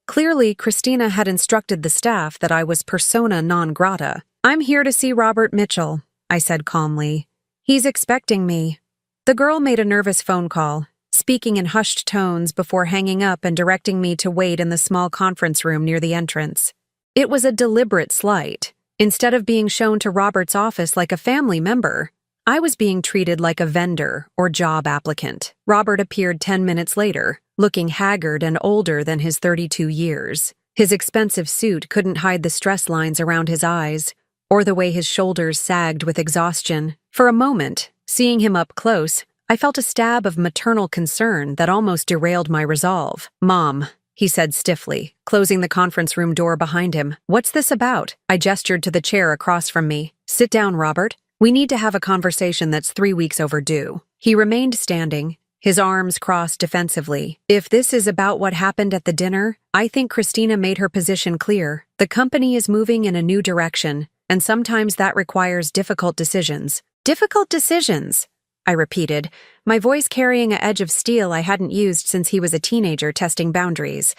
Clearly, Christina had instructed the staff that I was persona non grata. "I'm here to see Robert Mitchell," I said calmly. "He's expecting me." The girl made a nervous phone call, speaking in hushed tones before hanging up and directing me to wait in the small conference room near the entrance. It was a deliberate slight. Instead of being shown to Robert's office like a family member, I was being treated like a vendor or job applicant. Robert appeared 10 minutes later, looking haggard and older than his 32 years. His expensive suit couldn't hide the stress lines around his eyes, or the way his shoulders sagged with exhaustion. For a moment, seeing him up close, I felt a stab of maternal concern that almost derailed my resolve. "Mom," he said stiffly, closing the conference room door behind him. "What's this about?" I gestured to the chair across from me. "Sit down, Robert. We need to have a conversation that's 3 weeks overdue." He remained standing, his arms crossed defensively. "If this is about what happened at the dinner, I think Christina made her position clear. The company is moving in a new direction, and sometimes that requires difficult decisions." "Difficult decisions," I repeated, my voice carrying an edge of steel I hadn't used since he was a teenager testing boundaries.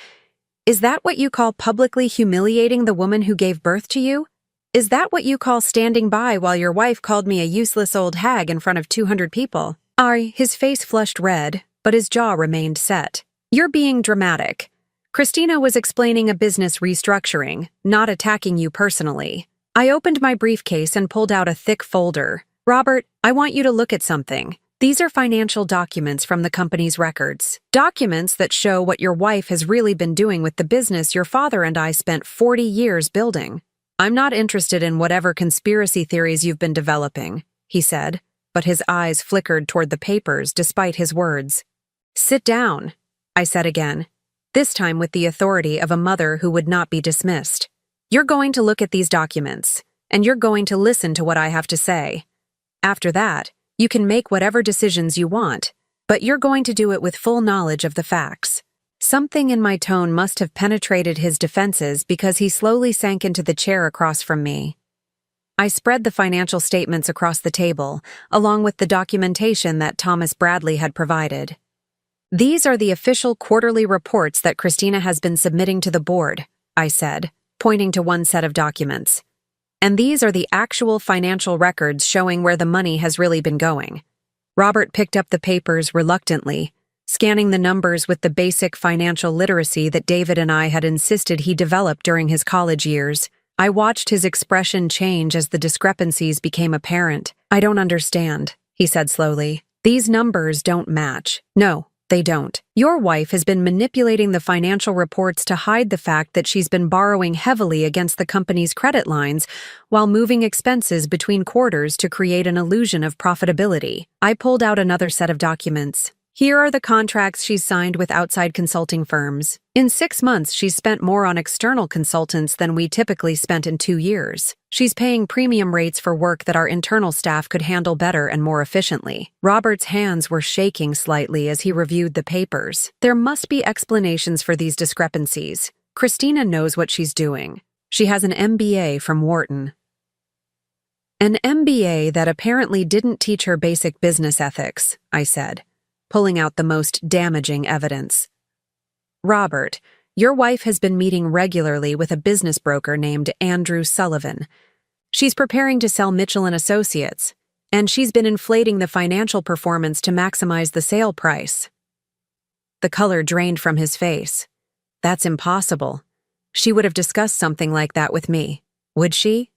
"Is that what you call publicly humiliating the woman who gave birth to you? Is that what you call standing by while your wife called me a useless old hag in front of 200 people? His face flushed red, but his jaw remained set. "You're being dramatic. Christina was explaining a business restructuring, not attacking you personally." I opened my briefcase and pulled out a thick folder. "Robert, I want you to look at something. These are financial documents from the company's records. Documents that show what your wife has really been doing with the business your father and I spent 40 years building." "I'm not interested in whatever conspiracy theories you've been developing," he said, but his eyes flickered toward the papers despite his words. "Sit down," I said again, this time with the authority of a mother who would not be dismissed. "You're going to look at these documents, and you're going to listen to what I have to say. After that, you can make whatever decisions you want, but you're going to do it with full knowledge of the facts." Something in my tone must have penetrated his defenses because he slowly sank into the chair across from me. I spread the financial statements across the table, along with the documentation that Thomas Bradley had provided. "These are the official quarterly reports that Christina has been submitting to the board," I said, pointing to one set of documents. "And these are the actual financial records showing where the money has really been going." Robert picked up the papers reluctantly, scanning the numbers with the basic financial literacy that David and I had insisted he develop during his college years. I watched his expression change as the discrepancies became apparent. "I don't understand," he said slowly. "These numbers don't match." "No, they don't. Your wife has been manipulating the financial reports to hide the fact that she's been borrowing heavily against the company's credit lines while moving expenses between quarters to create an illusion of profitability." I pulled out another set of documents. "Here are the contracts she's signed with outside consulting firms. In 6 months, she's spent more on external consultants than we typically spent in 2 years. She's paying premium rates for work that our internal staff could handle better and more efficiently." Robert's hands were shaking slightly as he reviewed the papers. "There must be explanations for these discrepancies. Christina knows what she's doing. She has an MBA from Wharton." "An MBA that apparently didn't teach her basic business ethics," I said, pulling out the most damaging evidence. "Robert, your wife has been meeting regularly with a business broker named Andrew Sullivan. She's preparing to sell Mitchell & Associates, and she's been inflating the financial performance to maximize the sale price." The color drained from his face. "That's impossible. She would have discussed something like that with me. Would she?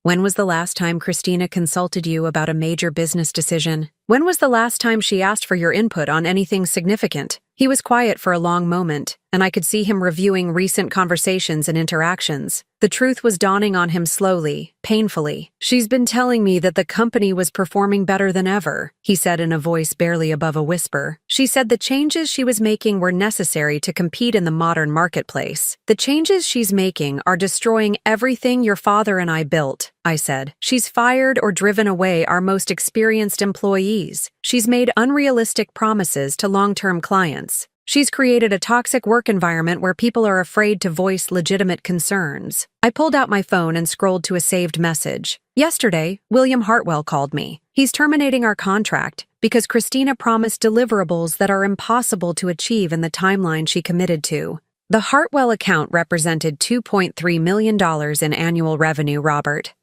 When was the last time Christina consulted you about a major business decision? When was the last time she asked for your input on anything significant?" He was quiet for a long moment, and I could see him reviewing recent conversations and interactions. The truth was dawning on him slowly, painfully. "She's been telling me that the company was performing better than ever," he said in a voice barely above a whisper. "She said the changes she was making were necessary to compete in the modern marketplace. The changes she's making are destroying everything your father and I built," I said. "She's fired or driven away our most experienced employees. She's made unrealistic promises to long-term clients. She's created a toxic work environment where people are afraid to voice legitimate concerns." I pulled out my phone and scrolled to a saved message. "Yesterday, William Hartwell called me. He's terminating our contract because Christina promised deliverables that are impossible to achieve in the timeline she committed to." The Hartwell account represented $2.3 million in annual revenue, Robert.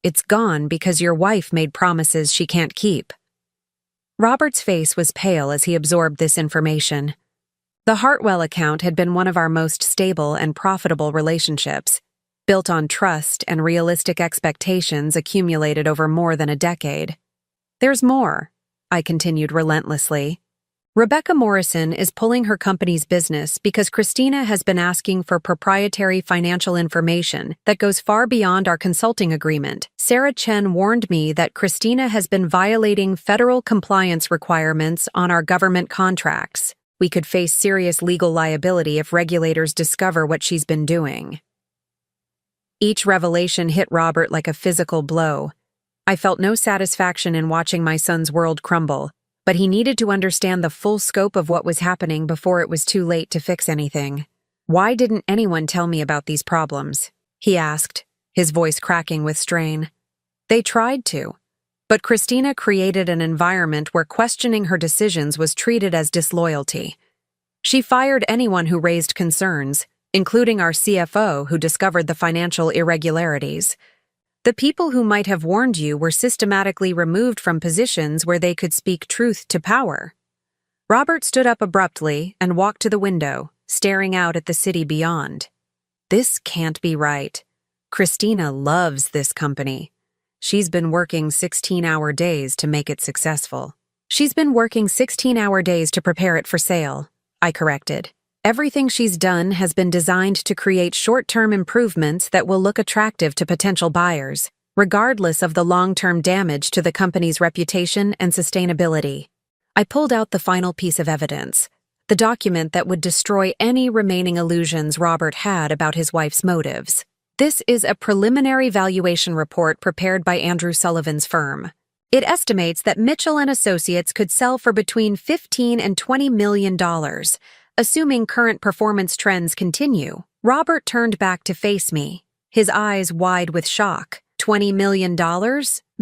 It's gone because your wife made promises she can't keep. Robert's face was pale as he absorbed this information. The Hartwell account had been one of our most stable and profitable relationships, built on trust and realistic expectations accumulated over more than a decade. There's more, I continued relentlessly. Rebecca Morrison is pulling her company's business because Christina has been asking for proprietary financial information that goes far beyond our consulting agreement. Sarah Chen warned me that Christina has been violating federal compliance requirements on our government contracts. We could face serious legal liability if regulators discover what she's been doing. Each revelation hit Robert like a physical blow. I felt no satisfaction in watching my son's world crumble, but he needed to understand the full scope of what was happening before it was too late to fix anything. "Why didn't anyone tell me about these problems?" he asked, his voice cracking with strain. "They tried to, but Christina created an environment where questioning her decisions was treated as disloyalty. She fired anyone who raised concerns, including our CFO who discovered the financial irregularities. The people who might have warned you were systematically removed from positions where they could speak truth to power." Robert stood up abruptly and walked to the window, staring out at the city beyond. "This can't be right. Christina loves this company. She's been working 16-hour days to make it successful." "She's been working 16-hour days to prepare it for sale," I corrected. "Everything she's done has been designed to create short-term improvements that will look attractive to potential buyers, regardless of the long-term damage to the company's reputation and sustainability." I pulled out the final piece of evidence, the document that would destroy any remaining illusions Robert had about his wife's motives. "This is a preliminary valuation report prepared by Andrew Sullivan's firm. It estimates that Mitchell and Associates could sell for between $15 and $20 million, assuming current performance trends continue." Robert turned back to face me, his eyes wide with shock. $20 million?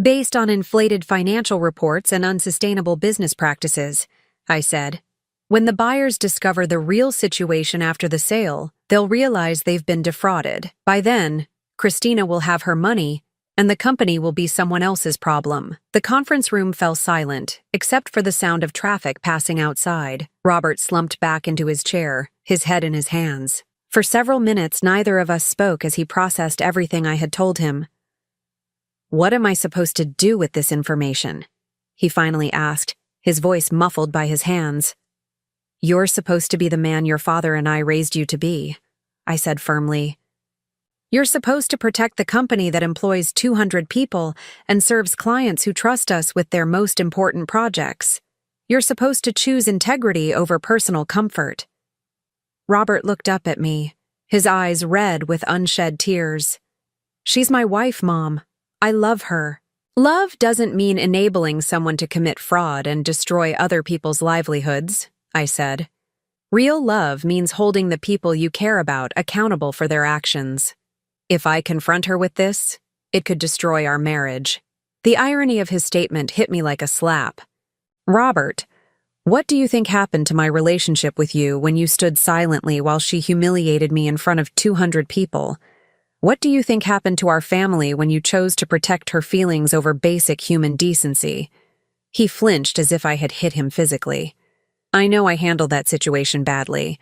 Based on inflated financial reports and unsustainable business practices, I said. "When the buyers discover the real situation after the sale, they'll realize they've been defrauded. By then, Christina will have her money, and the company will be someone else's problem." The conference room fell silent, except for the sound of traffic passing outside. Robert slumped back into his chair, his head in his hands. For several minutes, neither of us spoke as he processed everything I had told him. "What am I supposed to do with this information?" he finally asked, his voice muffled by his hands. "You're supposed to be the man your father and I raised you to be," I said firmly. "You're supposed to protect the company that employs 200 people and serves clients who trust us with their most important projects. You're supposed to choose integrity over personal comfort." Robert looked up at me, his eyes red with unshed tears. "She's my wife, Mom. I love her." "Love doesn't mean enabling someone to commit fraud and destroy other people's livelihoods," I said. "Real love means holding the people you care about accountable for their actions. If I confront her with this, it could destroy our marriage." The irony of his statement hit me like a slap. "Robert, what do you think happened to my relationship with you when you stood silently while she humiliated me in front of 200 people? What do you think happened to our family when you chose to protect her feelings over basic human decency?" He flinched as if I had hit him physically. "I know I handled that situation badly.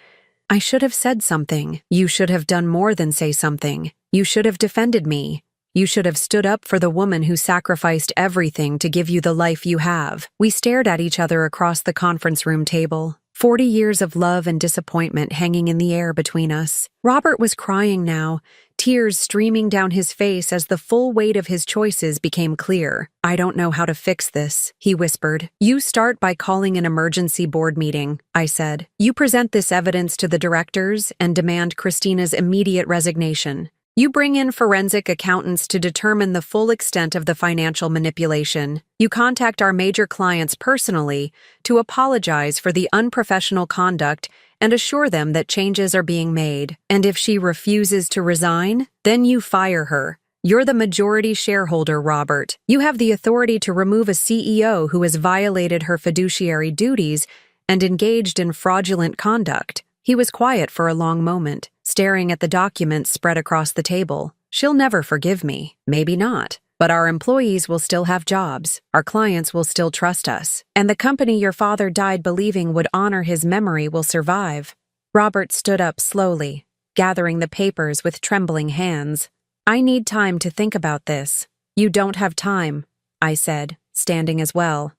I should have said something. You should have done more than say something. You should have defended me. You should have stood up for the woman who sacrificed everything to give you the life you have." We stared at each other across the conference room table, 40 years of love and disappointment hanging in the air between us. Robert was crying now, tears streaming down his face as the full weight of his choices became clear. "I don't know how to fix this," he whispered. "You start by calling an emergency board meeting," I said. "You present this evidence to the directors and demand Christina's immediate resignation. You bring in forensic accountants to determine the full extent of the financial manipulation. You contact our major clients personally to apologize for the unprofessional conduct and assure them that changes are being made. And if she refuses to resign, then you fire her. You're the majority shareholder, Robert. You have the authority to remove a CEO who has violated her fiduciary duties and engaged in fraudulent conduct." He was quiet for a long moment, staring at the documents spread across the table. "She'll never forgive me. Maybe not. But our employees will still have jobs, our clients will still trust us, and the company your father died believing would honor his memory will survive." Robert stood up slowly, gathering the papers with trembling hands. "I need time to think about this." "You don't have time," I said, standing as well.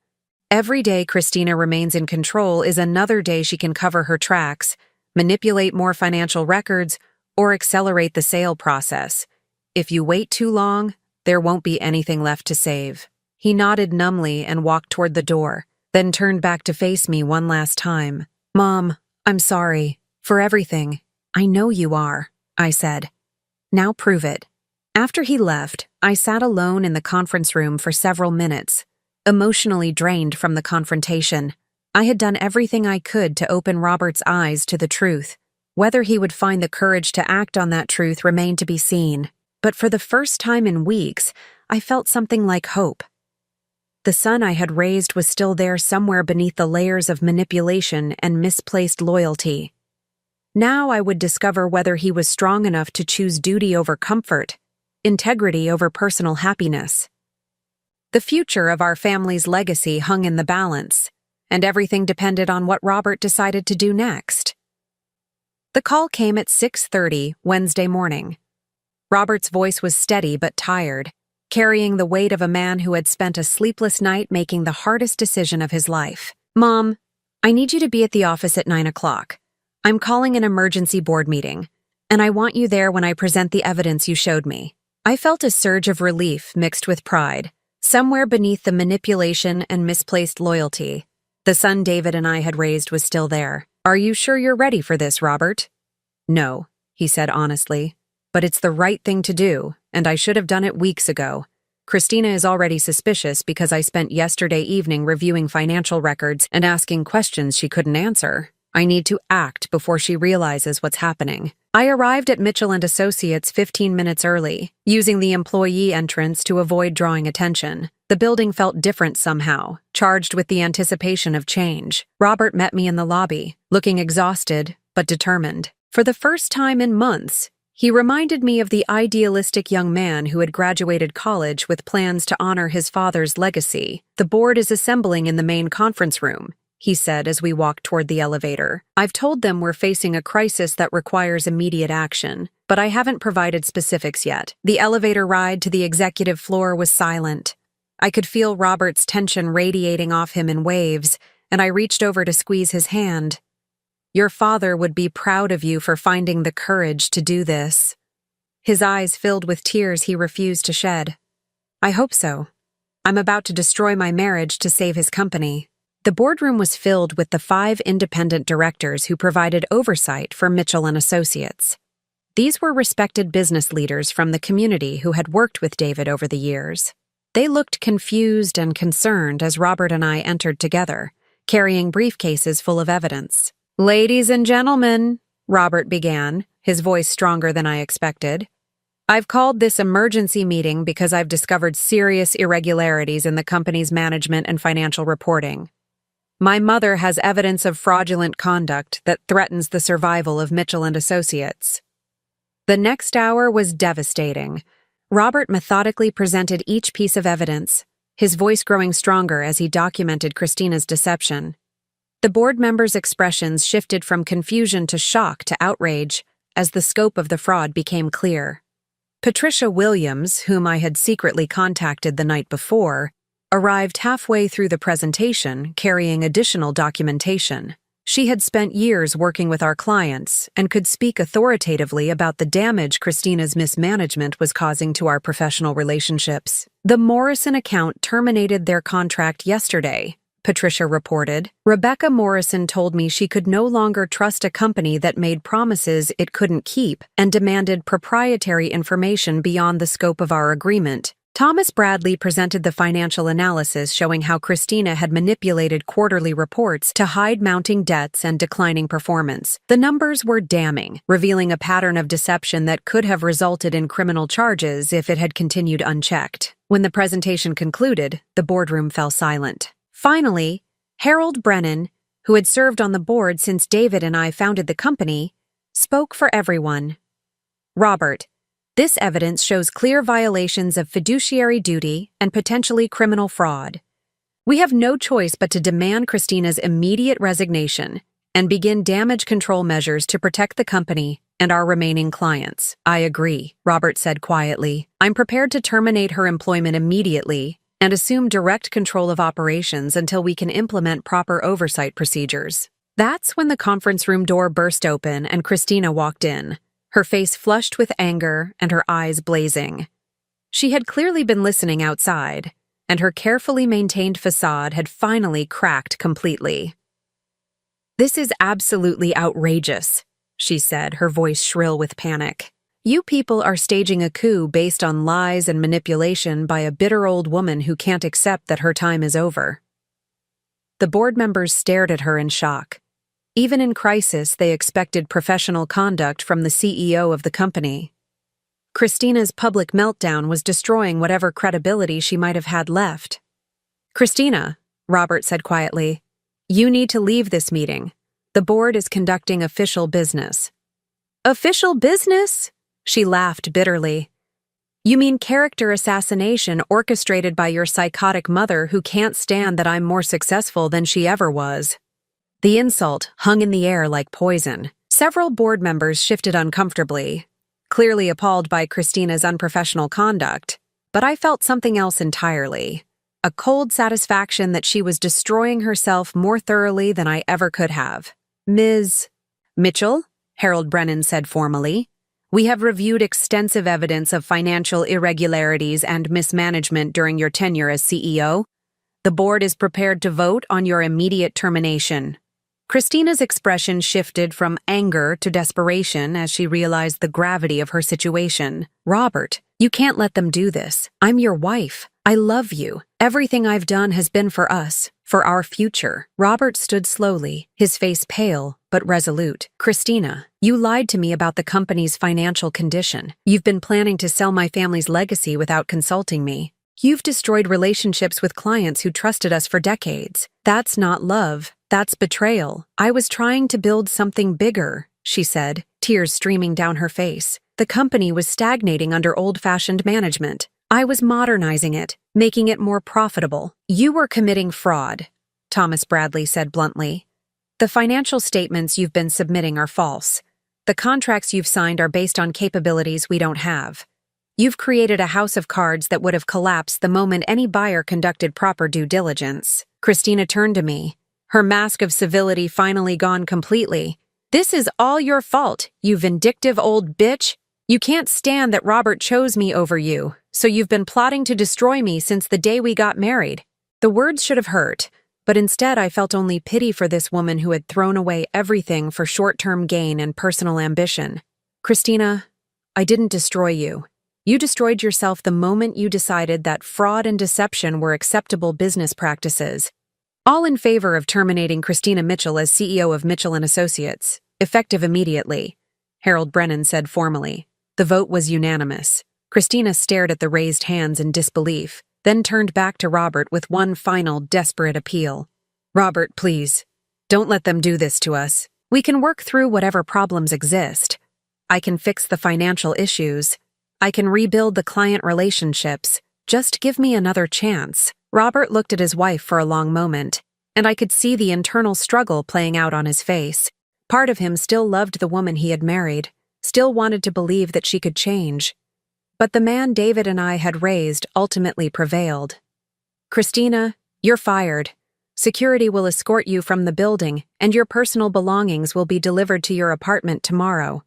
"Every day Christina remains in control is another day she can cover her tracks, manipulate more financial records, or accelerate the sale process. If you wait too long, there won't be anything left to save." He nodded numbly and walked toward the door, then turned back to face me one last time. "Mom, I'm sorry. For everything." "I know you are," I said. "Now prove it." After he left, I sat alone in the conference room for several minutes, emotionally drained from the confrontation. I had done everything I could to open Robert's eyes to the truth. Whether he would find the courage to act on that truth remained to be seen. But for the first time in weeks, I felt something like hope. The son I had raised was still there somewhere beneath the layers of manipulation and misplaced loyalty. Now I would discover whether he was strong enough to choose duty over comfort, integrity over personal happiness. The future of our family's legacy hung in the balance, and everything depended on what Robert decided to do next. The call came at 6:30 Wednesday morning. Robert's voice was steady but tired, carrying the weight of a man who had spent a sleepless night making the hardest decision of his life. "Mom, I need you to be at the office at 9 o'clock. I'm calling an emergency board meeting, and I want you there when I present the evidence you showed me." I felt a surge of relief mixed with pride. Somewhere beneath the manipulation and misplaced loyalty, the son David and I had raised was still there. "Are you sure you're ready for this, Robert?" "No," he said honestly. "But it's the right thing to do, and I should have done it weeks ago. Christina is already suspicious because I spent yesterday evening reviewing financial records and asking questions she couldn't answer. I need to act before she realizes what's happening." I arrived at Mitchell & Associates 15 minutes early, using the employee entrance to avoid drawing attention. The building felt different somehow, charged with the anticipation of change. Robert met me in the lobby, looking exhausted but determined. For the first time in months, he reminded me of the idealistic young man who had graduated college with plans to honor his father's legacy. "The board is assembling in the main conference room," he said as we walked toward the elevator. "I've told them we're facing a crisis that requires immediate action, but I haven't provided specifics yet." The elevator ride to the executive floor was silent. I could feel Robert's tension radiating off him in waves, and I reached over to squeeze his hand. "Your father would be proud of you for finding the courage to do this." His eyes filled with tears he refused to shed. "I hope so. I'm about to destroy my marriage to save his company." The boardroom was filled with the 5 independent directors who provided oversight for Mitchell & Associates. These were respected business leaders from the community who had worked with David over the years. They looked confused and concerned as Robert and I entered together, carrying briefcases full of evidence. "Ladies and gentlemen," Robert began, his voice stronger than I expected, "I've called this emergency meeting because I've discovered serious irregularities in the company's management and financial reporting. My mother has evidence of fraudulent conduct that threatens the survival of Mitchell & Associates." The next hour was devastating. Robert methodically presented each piece of evidence, his voice growing stronger as he documented Christina's deception. The board members' expressions shifted from confusion to shock to outrage as the scope of the fraud became clear. Patricia Williams, whom I had secretly contacted the night before, arrived halfway through the presentation carrying additional documentation. She had spent years working with our clients and could speak authoritatively about the damage Christina's mismanagement was causing to our professional relationships. "The Morrison account terminated their contract yesterday," Patricia reported. "Rebecca Morrison told me she could no longer trust a company that made promises it couldn't keep and demanded proprietary information beyond the scope of our agreement." Thomas Bradley presented the financial analysis showing how Christina had manipulated quarterly reports to hide mounting debts and declining performance. The numbers were damning, revealing a pattern of deception that could have resulted in criminal charges if it had continued unchecked. When the presentation concluded, the boardroom fell silent. Finally, Harold Brennan, who had served on the board since David and I founded the company, spoke for everyone. "Robert, This evidence shows clear violations of fiduciary duty and potentially criminal fraud. We have no choice but to demand Christina's immediate resignation and begin damage control measures to protect the company and our remaining clients. I agree, Robert said quietly. I'm prepared to terminate her employment immediately and assume direct control of operations until we can implement proper oversight procedures. That's when the conference room door burst open and Christina walked in, her face flushed with anger and her eyes blazing. She had clearly been listening outside, and her carefully maintained facade had finally cracked completely. "This is absolutely outrageous," she said, her voice shrill with panic. "You people are staging a coup based on lies and manipulation by a bitter old woman who can't accept that her time is over." The board members stared at her in shock. Even in crisis, they expected professional conduct from the CEO of the company. Christina's public meltdown was destroying whatever credibility she might have had left. "Christina," Robert said quietly, "you need to leave this meeting. The board is conducting official business." "Official business?" She laughed bitterly. "You mean character assassination orchestrated by your psychotic mother who can't stand that I'm more successful than she ever was." The insult hung in the air like poison. Several board members shifted uncomfortably, clearly appalled by Christina's unprofessional conduct, but I felt something else entirely. A cold satisfaction that she was destroying herself more thoroughly than I ever could have. "Ms. Mitchell," Harold Brennan said formally, "we have reviewed extensive evidence of financial irregularities and mismanagement during your tenure as CEO. The board is prepared to vote on your immediate termination." Christina's expression shifted from anger to desperation as she realized the gravity of her situation. "Robert, you can't let them do this. I'm your wife. I love you. Everything I've done has been for us, for our future." Robert stood slowly, his face pale but resolute. "Christina, you lied to me about the company's financial condition. You've been planning to sell my family's legacy without consulting me. You've destroyed relationships with clients who trusted us for decades. That's not love. That's betrayal. I was trying to build something bigger," she said, tears streaming down her face. "The company was stagnating under old-fashioned management. I was modernizing it, making it more profitable. You were committing fraud," Thomas Bradley said bluntly. "The financial statements you've been submitting are false. The contracts you've signed are based on capabilities we don't have. You've created a house of cards that would have collapsed the moment any buyer conducted proper due diligence." Christina turned to me, her mask of civility finally gone completely. "This is all your fault, you vindictive old bitch. You can't stand that Robert chose me over you, so you've been plotting to destroy me since the day we got married." The words should have hurt, but instead I felt only pity for this woman who had thrown away everything for short-term gain and personal ambition. "Christina, I didn't destroy you. You destroyed yourself the moment you decided that fraud and deception were acceptable business practices. All in favor of terminating Christina Mitchell as CEO of Mitchell & Associates, effective immediately," Harold Brennan said formally. The vote was unanimous. Christina stared at the raised hands in disbelief, then turned back to Robert with one final desperate appeal. "Robert, please, don't let them do this to us. We can work through whatever problems exist. I can fix the financial issues. I can rebuild the client relationships. Just give me another chance." Robert looked at his wife for a long moment, and I could see the internal struggle playing out on his face. Part of him still loved the woman he had married, still wanted to believe that she could change. But the man David and I had raised ultimately prevailed. "Christina, you're fired. Security will escort you from the building, and your personal belongings will be delivered to your apartment tomorrow.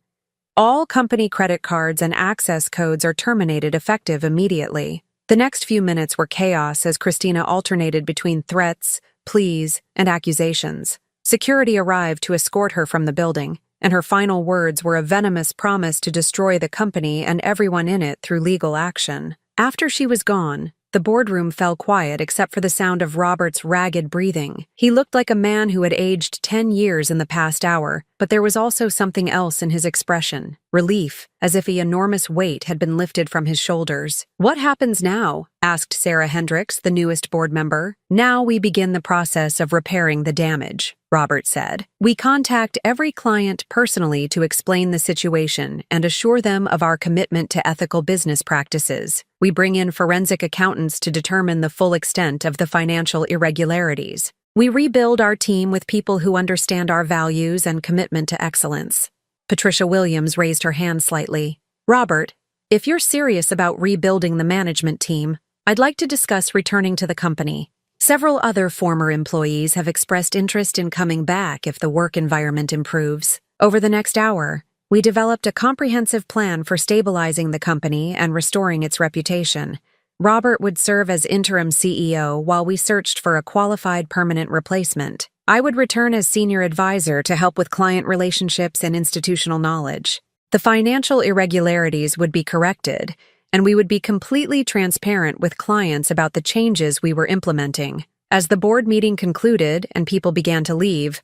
All company credit cards and access codes are terminated effective immediately." The next few minutes were chaos as Christina alternated between threats, pleas, and accusations. Security arrived to escort her from the building, and her final words were a venomous promise to destroy the company and everyone in it through legal action. After she was gone, The boardroom fell quiet except for the sound of Robert's ragged breathing. He looked like a man who had aged 10 years in the past hour, but there was also something else in his expression. Relief, as if an enormous weight had been lifted from his shoulders. "What happens now?" asked Sarah Hendricks, the newest board member. "Now we begin the process of repairing the damage," Robert said. "We contact every client personally to explain the situation and assure them of our commitment to ethical business practices. We bring in forensic accountants to determine the full extent of the financial irregularities. We rebuild our team with people who understand our values and commitment to excellence." Patricia Williams raised her hand slightly. "Robert, if you're serious about rebuilding the management team, I'd like to discuss returning to the company. Several other former employees have expressed interest in coming back if the work environment improves. Over the next hour, we developed a comprehensive plan for stabilizing the company and restoring its reputation. Robert would serve as interim CEO while we searched for a qualified permanent replacement. I would return as senior advisor to help with client relationships and institutional knowledge. The financial irregularities would be corrected, and we would be completely transparent with clients about the changes we were implementing. As the board meeting concluded and people began to leave,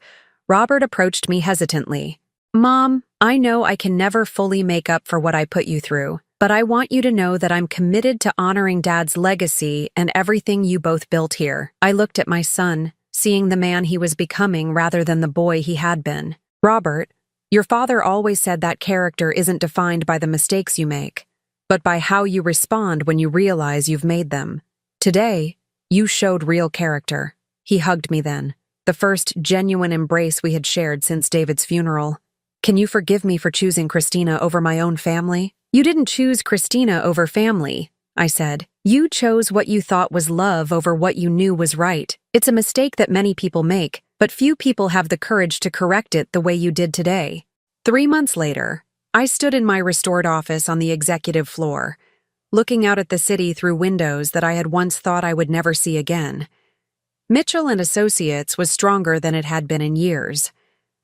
Robert approached me hesitantly. "Mom, I know I can never fully make up for what I put you through, but I want you to know that I'm committed to honoring Dad's legacy and everything you both built here." I looked at my son, seeing the man he was becoming rather than the boy he had been. "Robert, your father always said that character isn't defined by the mistakes you make, but by how you respond when you realize you've made them. Today, you showed real character." He hugged me then, the first genuine embrace we had shared since David's funeral. "Can you forgive me for choosing Christina over my own family?" "You didn't choose Christina over family," I said. "You chose what you thought was love over what you knew was right. It's a mistake that many people make, but few people have the courage to correct it the way you did today." 3 months later, I stood in my restored office on the executive floor, looking out at the city through windows that I had once thought I would never see again. Mitchell and Associates was stronger than it had been in years.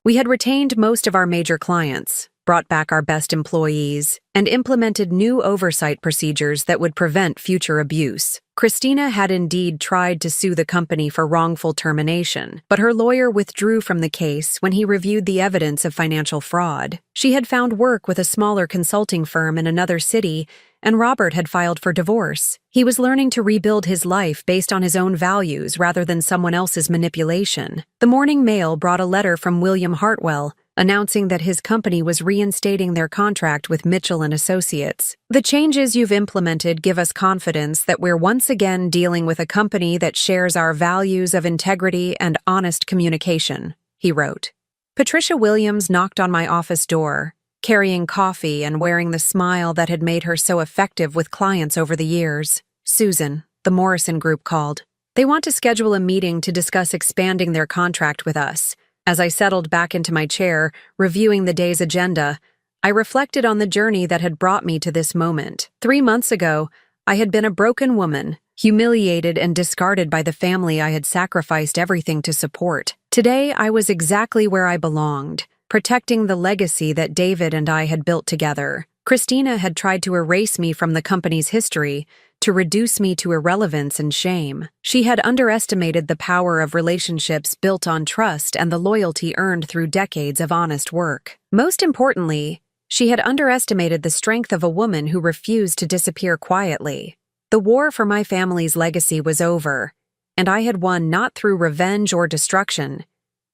We had retained most of our major clients, brought back our best employees, and implemented new oversight procedures that would prevent future abuse. Christina had indeed tried to sue the company for wrongful termination, but her lawyer withdrew from the case when he reviewed the evidence of financial fraud. She had found work with a smaller consulting firm in another city, and Robert had filed for divorce. He was learning to rebuild his life based on his own values rather than someone else's manipulation. The morning mail brought a letter from William Hartwell, announcing that his company was reinstating their contract with Mitchell and Associates. "The changes you've implemented give us confidence that we're once again dealing with a company that shares our values of integrity and honest communication," he wrote. Patricia Williams knocked on my office door, carrying coffee and wearing the smile that had made her so effective with clients over the years. "Susan, the Morrison Group called. They want to schedule a meeting to discuss expanding their contract with us." As I settled back into my chair, reviewing the day's agenda, I reflected on the journey that had brought me to this moment. 3 months ago, I had been a broken woman, humiliated and discarded by the family I had sacrificed everything to support. Today, I was exactly where I belonged, protecting the legacy that David and I had built together. Christina had tried to erase me from the company's history, to reduce me to irrelevance and shame. She had underestimated the power of relationships built on trust and the loyalty earned through decades of honest work. Most importantly, she had underestimated the strength of a woman who refused to disappear quietly. The war for my family's legacy was over, and I had won not through revenge or destruction,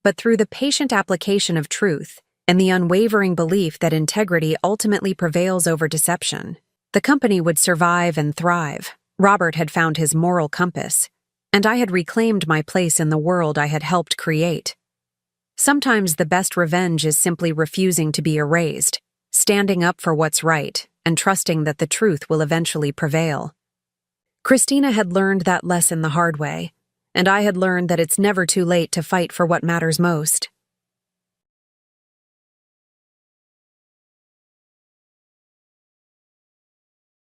but through the patient application of truth and the unwavering belief that integrity ultimately prevails over deception. The company would survive and thrive. Robert had found his moral compass, and I had reclaimed my place in the world I had helped create. Sometimes the best revenge is simply refusing to be erased, standing up for what's right, and trusting that the truth will eventually prevail. Christina had learned that lesson the hard way, and I had learned that it's never too late to fight for what matters most.